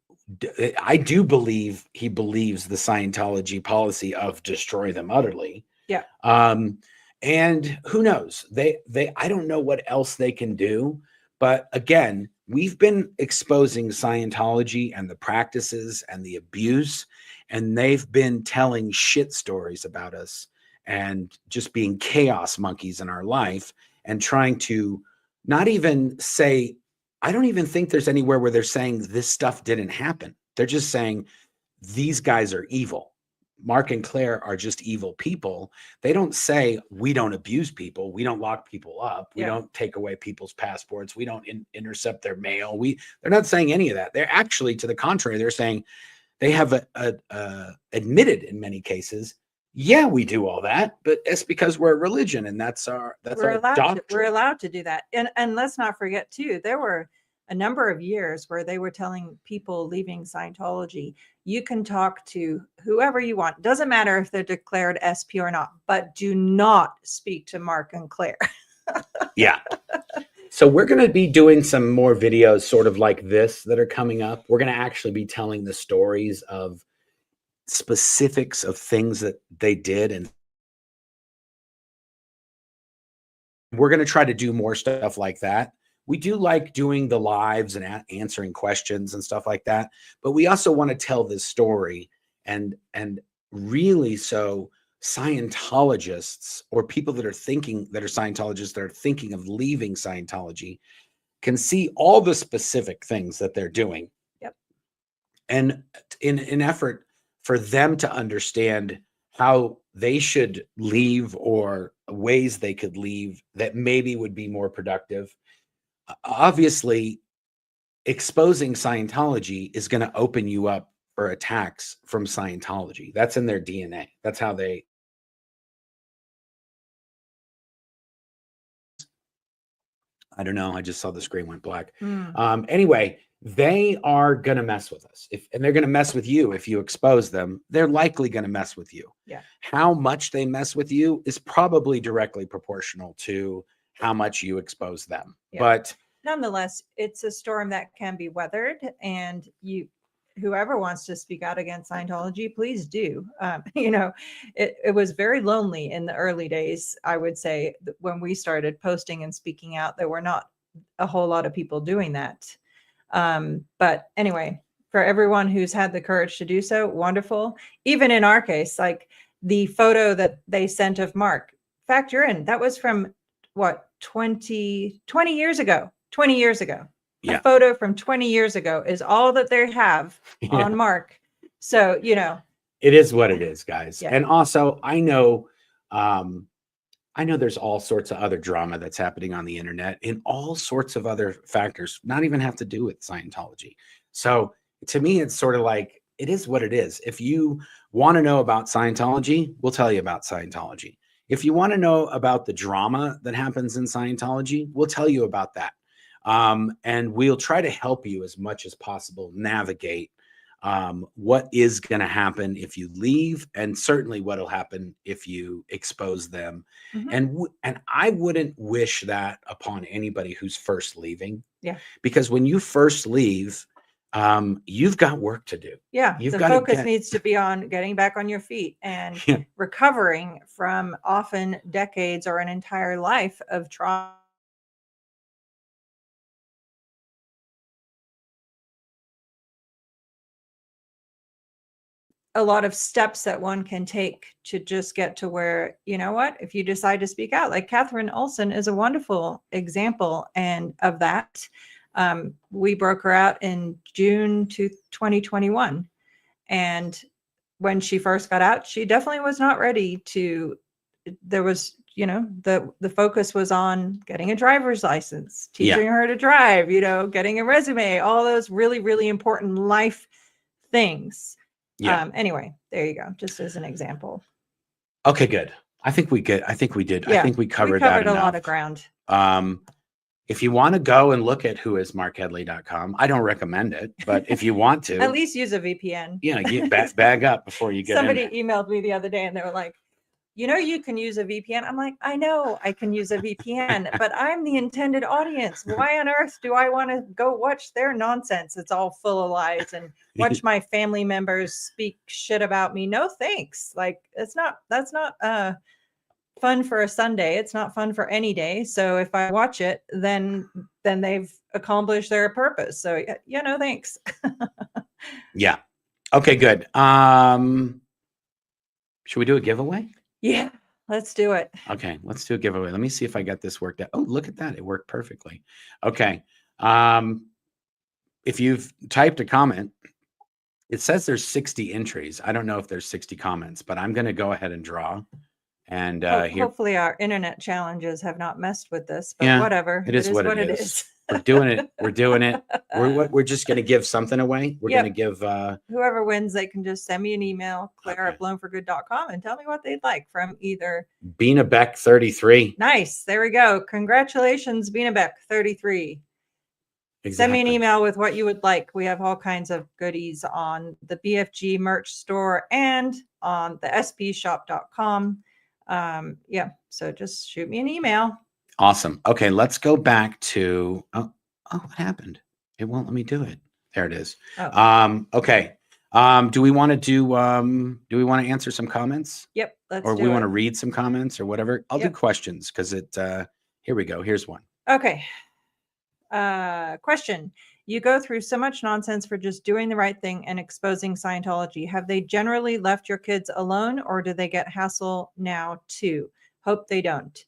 I do believe he believes the Scientology policy of destroy them utterly. Yeah. And who knows? I don't know what else they can do. But again, we've been exposing Scientology and the practices and the abuse, and they've been telling shit stories about us and just being chaos monkeys in our life and trying to not even say, I don't even think there's anywhere where they're saying this stuff didn't happen. They're just saying these guys are evil. Marc and Claire are just evil people. They don't say we don't abuse people. We don't lock people up. We don't take away people's passports. We don't intercept their mail. They're not saying any of that. They're actually, to the contrary, they're saying they have admitted in many cases, yeah, we do all that, but it's because we're a religion, and that's our doctrine. We're allowed to do that. And let's not forget too, there were a number of years where they were telling people leaving Scientology, you can talk to whoever you want. Doesn't matter if they're declared SP or not, but do not speak to Marc and Claire. Yeah. So we're going to be doing some more videos sort of like this that are coming up. We're going to actually be telling the stories of specifics of things that they did. And we're going to try to do more stuff like that. We do like doing the lives and answering questions and stuff like that. But we also want to tell this story and really so Scientologists or people that are Scientologists that are thinking of leaving Scientology can see all the specific things that they're doing. Yep. And in an effort for them to understand how they should leave or ways they could leave that maybe would be more productive. Obviously, exposing Scientology is going to open you up for attacks from Scientology. That's in their DNA. That's how they. I don't know. I just saw the screen went black. Anyway, they are going to mess with us. And they're going to mess with you if you expose them. They're likely going to mess with you. Yeah. How much they mess with you is probably directly proportional to how much you expose them. Yeah. But nonetheless, it's a storm that can be weathered, and whoever wants to speak out against Scientology, please do. It was very lonely in the early days. I would say that when we started posting and speaking out, there were not a whole lot of people doing that. But anyway, for everyone who's had the courage to do so, wonderful. Even in our case, like the photo that they sent of Marc, factor in, that was from what, 20 years ago. 20 years ago. Yeah. A photo from 20 years ago is all that they have on Marc. So, it is what it is, guys. Yeah. And also, I know there's all sorts of other drama that's happening on the internet and all sorts of other factors, not even have to do with Scientology. So to me, it's sort of like, it is what it is. If you want to know about Scientology, we'll tell you about Scientology. If you want to know about the drama that happens in Scientology, we'll tell you about that. And we'll try to help you as much as possible navigate what is going to happen if you leave, and certainly what will happen if you expose them. Mm-hmm. And I wouldn't wish that upon anybody who's first leaving. Yeah. Because when you first leave, you've got work to do. Yeah. You've the got focus needs to be on getting back on your feet and recovering from often decades or an entire life of trauma. A lot of steps that one can take to just get to where, you know what, if you decide to speak out, like Catherine Olson is a wonderful example of that. We broke her out in June 2021. And when she first got out, she definitely was not ready to, there was, the focus was on getting a driver's license, teaching her to drive, getting a resume, all those really, really important life things. Yeah. Anyway, there you go. Just as an example. Okay, good. I think we did. Yeah, I think we covered that a enough. lot of ground. If you want to go and look at whoismarcheadley.com, I don't recommend it, but if you want to, at least use a VPN. Get bag up before you get Somebody in there. emailed me the other day and they were like, you can use a VPN. I'm like, I know I can use a VPN, but I'm the intended audience. Why on earth do I want to go watch their nonsense? It's all full of lies and watch my family members speak shit about me. No, thanks. Like, that's not fun for a Sunday. It's not fun for any day. So if I watch it, then they've accomplished their purpose. So no, thanks. Yeah. Okay, good. Should we do a giveaway? Yeah, let's do it. Okay, let's do a giveaway. Let me see if I got this worked out. Oh, look at that. It worked perfectly. Okay. If you've typed a comment, it says there's 60 entries. I don't know if there's 60 comments, but I'm going to go ahead and draw. And hopefully our internet challenges have not messed with this, but whatever. It is what it is. We're doing it. We're just going to give something away. We're going to give whoever wins, they can just send me an email, claire@blownforgood.com, and tell me what they'd like from either Bina Beck 33. Nice. There we go. Congratulations, Bina Beck 33. Send me an email with what you would like. We have all kinds of goodies on the BFG merch store and on the spshop.com. Yeah, so just shoot me an email. Awesome. Okay, let's go back to what happened? It won't let me do it. There it is. Okay. Do we want to answer some comments? Yep, or we want to read some comments or whatever? I'll do questions because here we go. Here's one. Okay. Question. You go through so much nonsense for just doing the right thing and exposing Scientology. Have they generally left your kids alone, or do they get hassle now too? Hope they don't.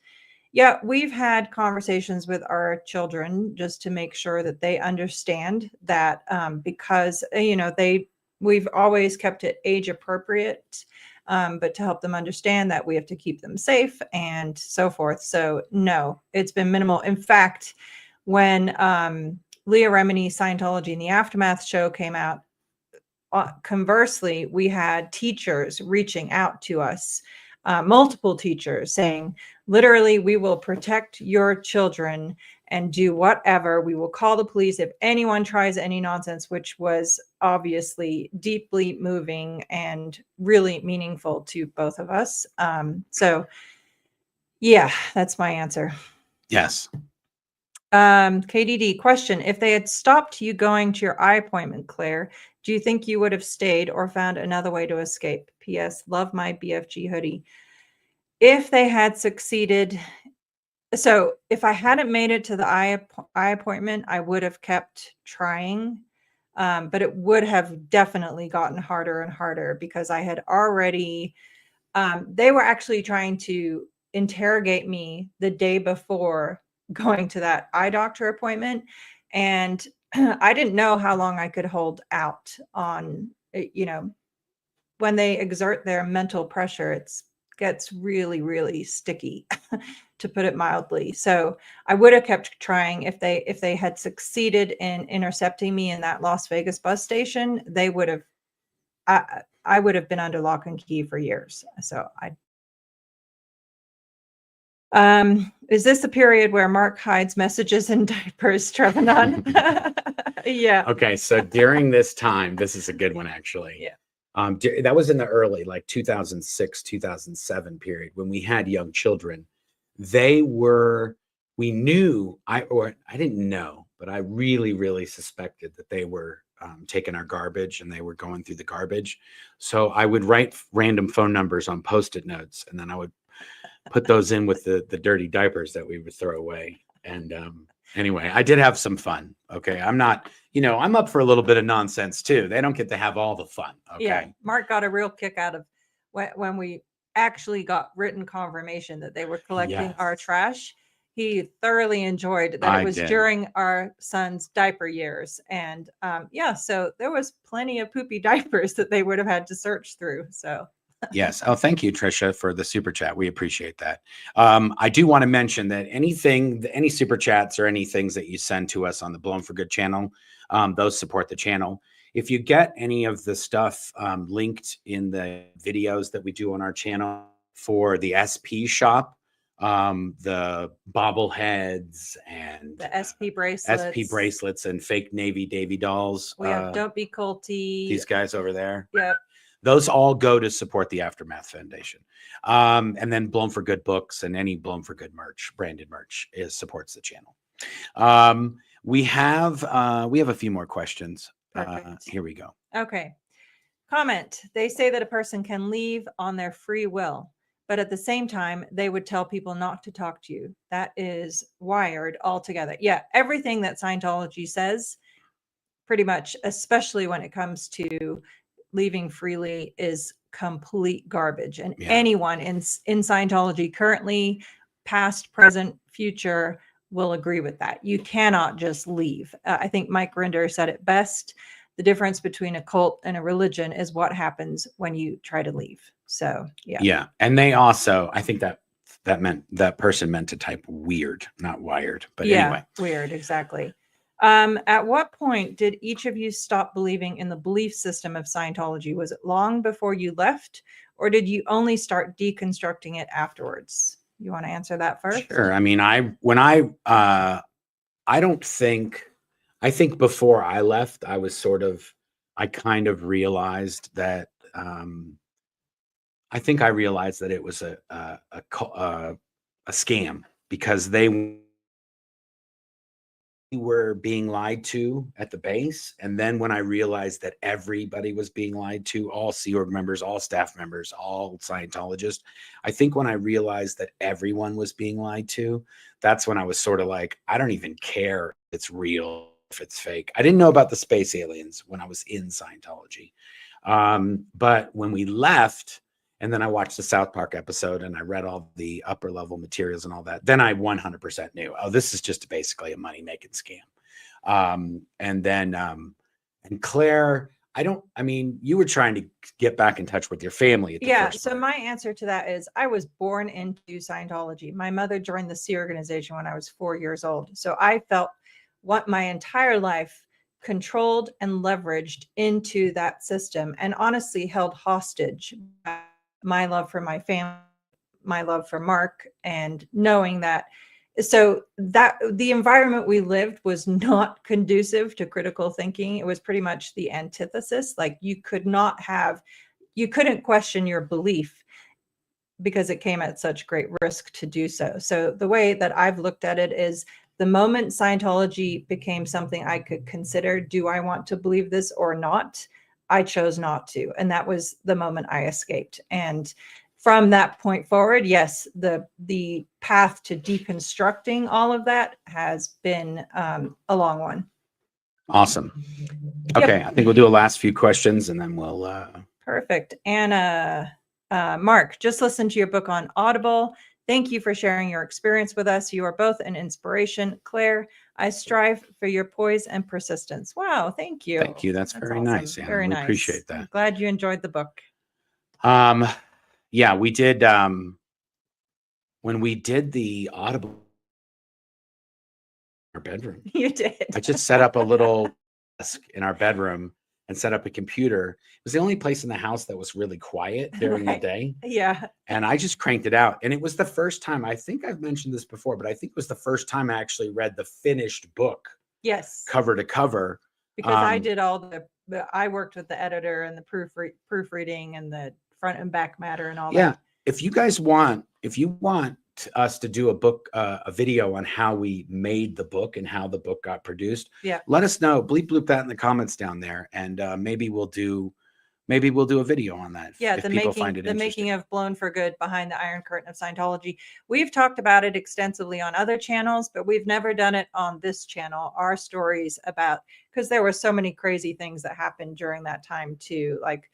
Yeah, we've had conversations with our children just to make sure that they understand that because, we've always kept it age appropriate, but to help them understand that we have to keep them safe and so forth. So no, it's been minimal. In fact, when Leah Remini's Scientology in the Aftermath show came out, conversely, we had teachers reaching out to us, multiple teachers saying, literally, we will protect your children and do whatever. We will call the police if anyone tries any nonsense, which was obviously deeply moving and really meaningful to both of us. So yeah, that's my answer. Yes. KDD question. If they had stopped you going to your eye appointment, Claire, do you think you would have stayed or found another way to escape? P.S. Love my BFG hoodie. If they had succeeded, so if I hadn't made it to the eye appointment, I would have kept trying, but it would have definitely gotten harder and harder because I had already, they were actually trying to interrogate me the day before going to that eye doctor appointment. And I didn't know how long I could hold out on, when they exert their mental pressure, it gets really, really sticky, to put it mildly. So I would have kept trying. If they had succeeded in intercepting me in that Las Vegas bus station, they would have, I would have been under lock and key for years. So is this the period where Mark hides messages in diapers, Trevanon? Yeah. Okay, so during this time, this is a good one actually. Yeah. That was in the early, like 2006, 2007 period when we had young children. We knew, I didn't know, but I really, really suspected that they were taking our garbage and they were going through the garbage. So I would write random phone numbers on Post-it notes, and then I would put those in with the dirty diapers that we would throw away. And anyway, I did have some fun. Okay. I'm not, I'm up for a little bit of nonsense too. They don't get to have all the fun. Okay. Yeah. Mark got a real kick out of when we actually got written confirmation that they were collecting our trash. He thoroughly enjoyed that. It was during our son's diaper years. And so there was plenty of poopy diapers that they would have had to search through. So yes. Oh, thank you, Trisha, for the super chat. We appreciate that. I do want to mention that any super chats or any things that you send to us on the Blown for Good channel, those support the channel. If you get any of the stuff linked in the videos that we do on our channel for the SP shop, the bobbleheads and the SP bracelets and fake Navy Davy dolls. We have Don't Be Culty. These guys over there. Yep. Those all go to support the Aftermath Foundation. And then Blown for Good books and any Blown for Good merch, branded merch, supports the channel. We have a few more questions. Here we go. Okay. Comment. They say that a person can leave on their free will, but at the same time, they would tell people not to talk to you. That is wired altogether. Yeah, everything that Scientology says, pretty much, especially when it comes to leaving freely, is complete garbage. And anyone in Scientology currently, past, present, future, will agree with that. You cannot just leave. I think Mike Rinder said it best. The difference between a cult and a religion is what happens when you try to leave. So yeah. And they also, I think that person meant to type weird, not wired. But anyway, weird, exactly. At what point did each of you stop believing in the belief system of Scientology? Was it long before you left, or did you only start deconstructing it afterwards? You want to answer that first? Sure. I mean, I don't think I think before I left, I kind of realized that, I think I realized that it was a scam, because they were being lied to at the base. And then when I realized that everybody was being lied to, all Sea Org members, all staff members, all Scientologists, I think when I realized that everyone was being lied to, that's when I was sort of like, I don't even care if it's real, if it's fake. I didn't know about the space aliens when I was in Scientology. But when we left, and then I watched the South Park episode and I read all the upper level materials and all that, then I 100% knew, oh, this is just basically a money making scam. And Claire, I mean, you were trying to get back in touch with your family at the first So part. my answer to that is I was born into Scientology. My mother joined the Sea organization when I was 4 years old. So I felt what my entire life controlled and leveraged into that system, and honestly held hostage by my love for my family, my love for Mark, and knowing that. So that the environment we lived was not conducive to critical thinking. It was pretty much the antithesis. Like you couldn't question your belief because it came at such great risk to do so. So the way that I've looked at it is, the moment Scientology became something I could consider, do I want to believe this or not? I chose not to. And that was the moment I escaped. And from that point forward, yes, the path to deconstructing all of that has been a long one. Awesome. Okay. I think we'll do a last few questions and then we'll, Perfect. Anna, Mark, just listened to your book on Audible. Thank you for sharing your experience with us. You are both an inspiration. Claire, I strive for your poise and persistence. Wow, thank you. Thank you. That's very awesome. nice. Anna. Very we nice. appreciate that. I'm glad you enjoyed the book. Yeah, we did. When we did the Audible in our bedroom, You did. I just set up a little desk in our bedroom and set up a computer. It was the only place in the house that was really quiet during the day. Yeah. And I just cranked it out. And it was the first time, I think I've mentioned this before, but I think it was the first time I actually read the finished book. Yes. Cover to cover. Because I did all I worked with the editor and the proofreading and the front and back matter and all that. Yeah. If you want us to do a video on how we made the book and how the book got produced, let us know. Bleep bloop that in the comments down there, and maybe we'll do a video on that. Yeah, the making of Blown for Good, behind the Iron Curtain of Scientology. We've talked about it extensively on other channels, but we've never done it on this channel. Our stories about, because there were so many crazy things that happened during that time too, like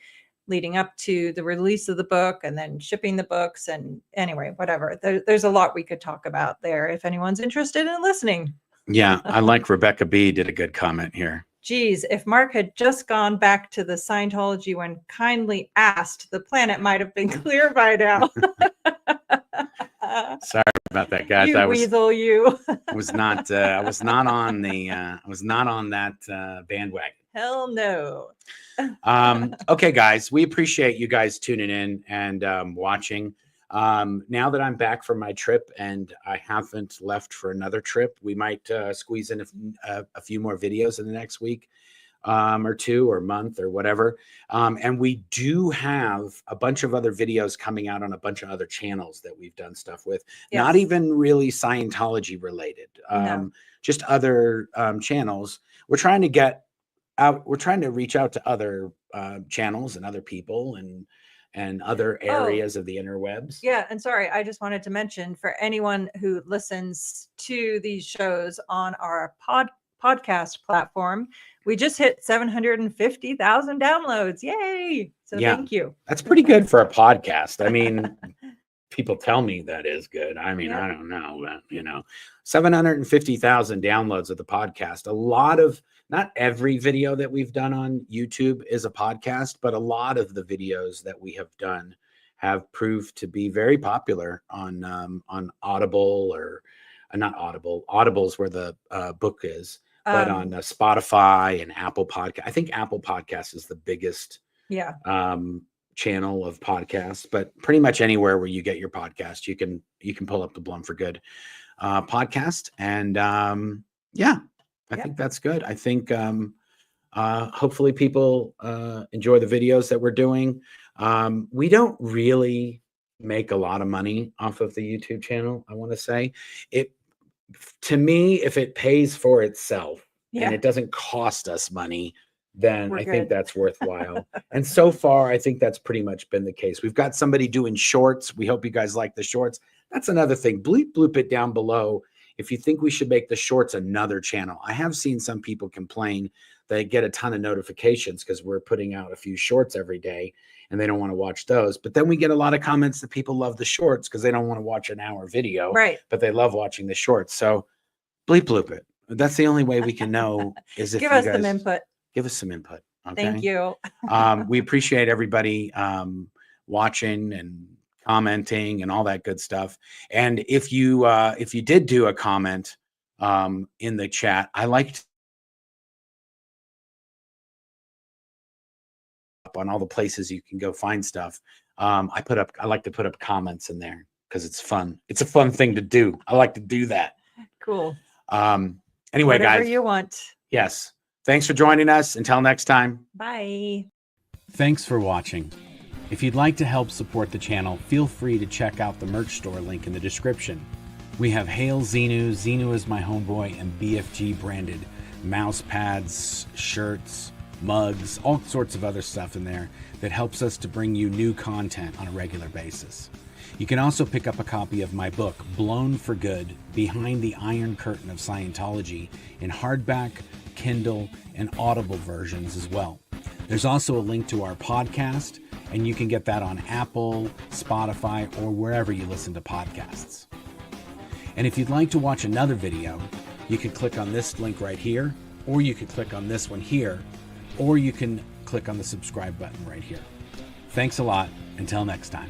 leading up to the release of the book and then shipping the books. And anyway, whatever. There's a lot we could talk about there if anyone's interested in listening. Yeah, I like Rebecca B did a good comment here. Geez, if Mark had just gone back to the Scientology when kindly asked, the planet might have been clear by now. Sorry about that, guys. You weasel, you. I was not on that bandwagon. Hell no. Okay, guys, we appreciate you guys tuning in and watching. Now that I'm back from my trip and I haven't left for another trip, we might squeeze in a few more videos in the next week or two or month or whatever. And we do have a bunch of other videos coming out on a bunch of other channels that we've done stuff with. Yes. Not even really Scientology related, no. Just other channels. We're trying to get out. We're trying to reach out to other channels and other people and other areas of the interwebs. Yeah. And sorry, I just wanted to mention, for anyone who listens to these shows on our podcast platform, we just hit 750,000 downloads. Yay. So thank you. That's pretty good for a podcast. I mean, people tell me that is good. I mean, I don't know, but 750,000 downloads of the podcast. A lot of, not every video that we've done on YouTube is a podcast, but a lot of the videos that we have done have proved to be very popular on Audible, or not Audible. Audible's where the book is, but on Spotify and Apple Podcast. I think Apple Podcast is the biggest channel of podcasts, but pretty much anywhere where you get your podcast, you can pull up the Blown for Good podcast. And I think that's good. I think hopefully people enjoy the videos that we're doing. We don't really make a lot of money off of the YouTube channel. I want to say it, to me, if it pays for itself and it doesn't cost us money, then I think that's worthwhile. And so far, I think that's pretty much been the case. We've got somebody doing shorts. We hope you guys like the shorts. That's another thing. Bloop it down below if you think we should make the shorts another channel. I have seen some people complain they get a ton of notifications because we're putting out a few shorts every day and they don't want to watch those. But then we get a lot of comments that people love the shorts because they don't want to watch an hour video, but they love watching the shorts. So bloop it. That's the only way we can know is if give you us guys some input. Give us some input. Okay? Thank you. We appreciate everybody watching and commenting and all that good stuff. And if you did do a comment in the chat, I liked on all the places you can go find stuff. I like to put up comments in there because it's fun. It's a fun thing to do. I like to do that. Cool. Anyway, whatever guys. you want. Yes. Thanks for joining us. Until next time. Bye. Thanks for watching. If you'd like to help support the channel, feel free to check out the merch store link in the description. We have Hail Xenu, Xenu is my homeboy, and BFG branded mouse pads, shirts, mugs, all sorts of other stuff in there that helps us to bring you new content on a regular basis. You can also pick up a copy of my book, Blown for Good, Behind the Iron Curtain of Scientology, in hardback, Kindle, and Audible versions as well. There's also a link to our podcast, and you can get that on Apple, Spotify, or wherever you listen to podcasts. And if you'd like to watch another video, you can click on this link right here, or you can click on this one here, or you can click on the subscribe button right here. Thanks a lot. Until next time.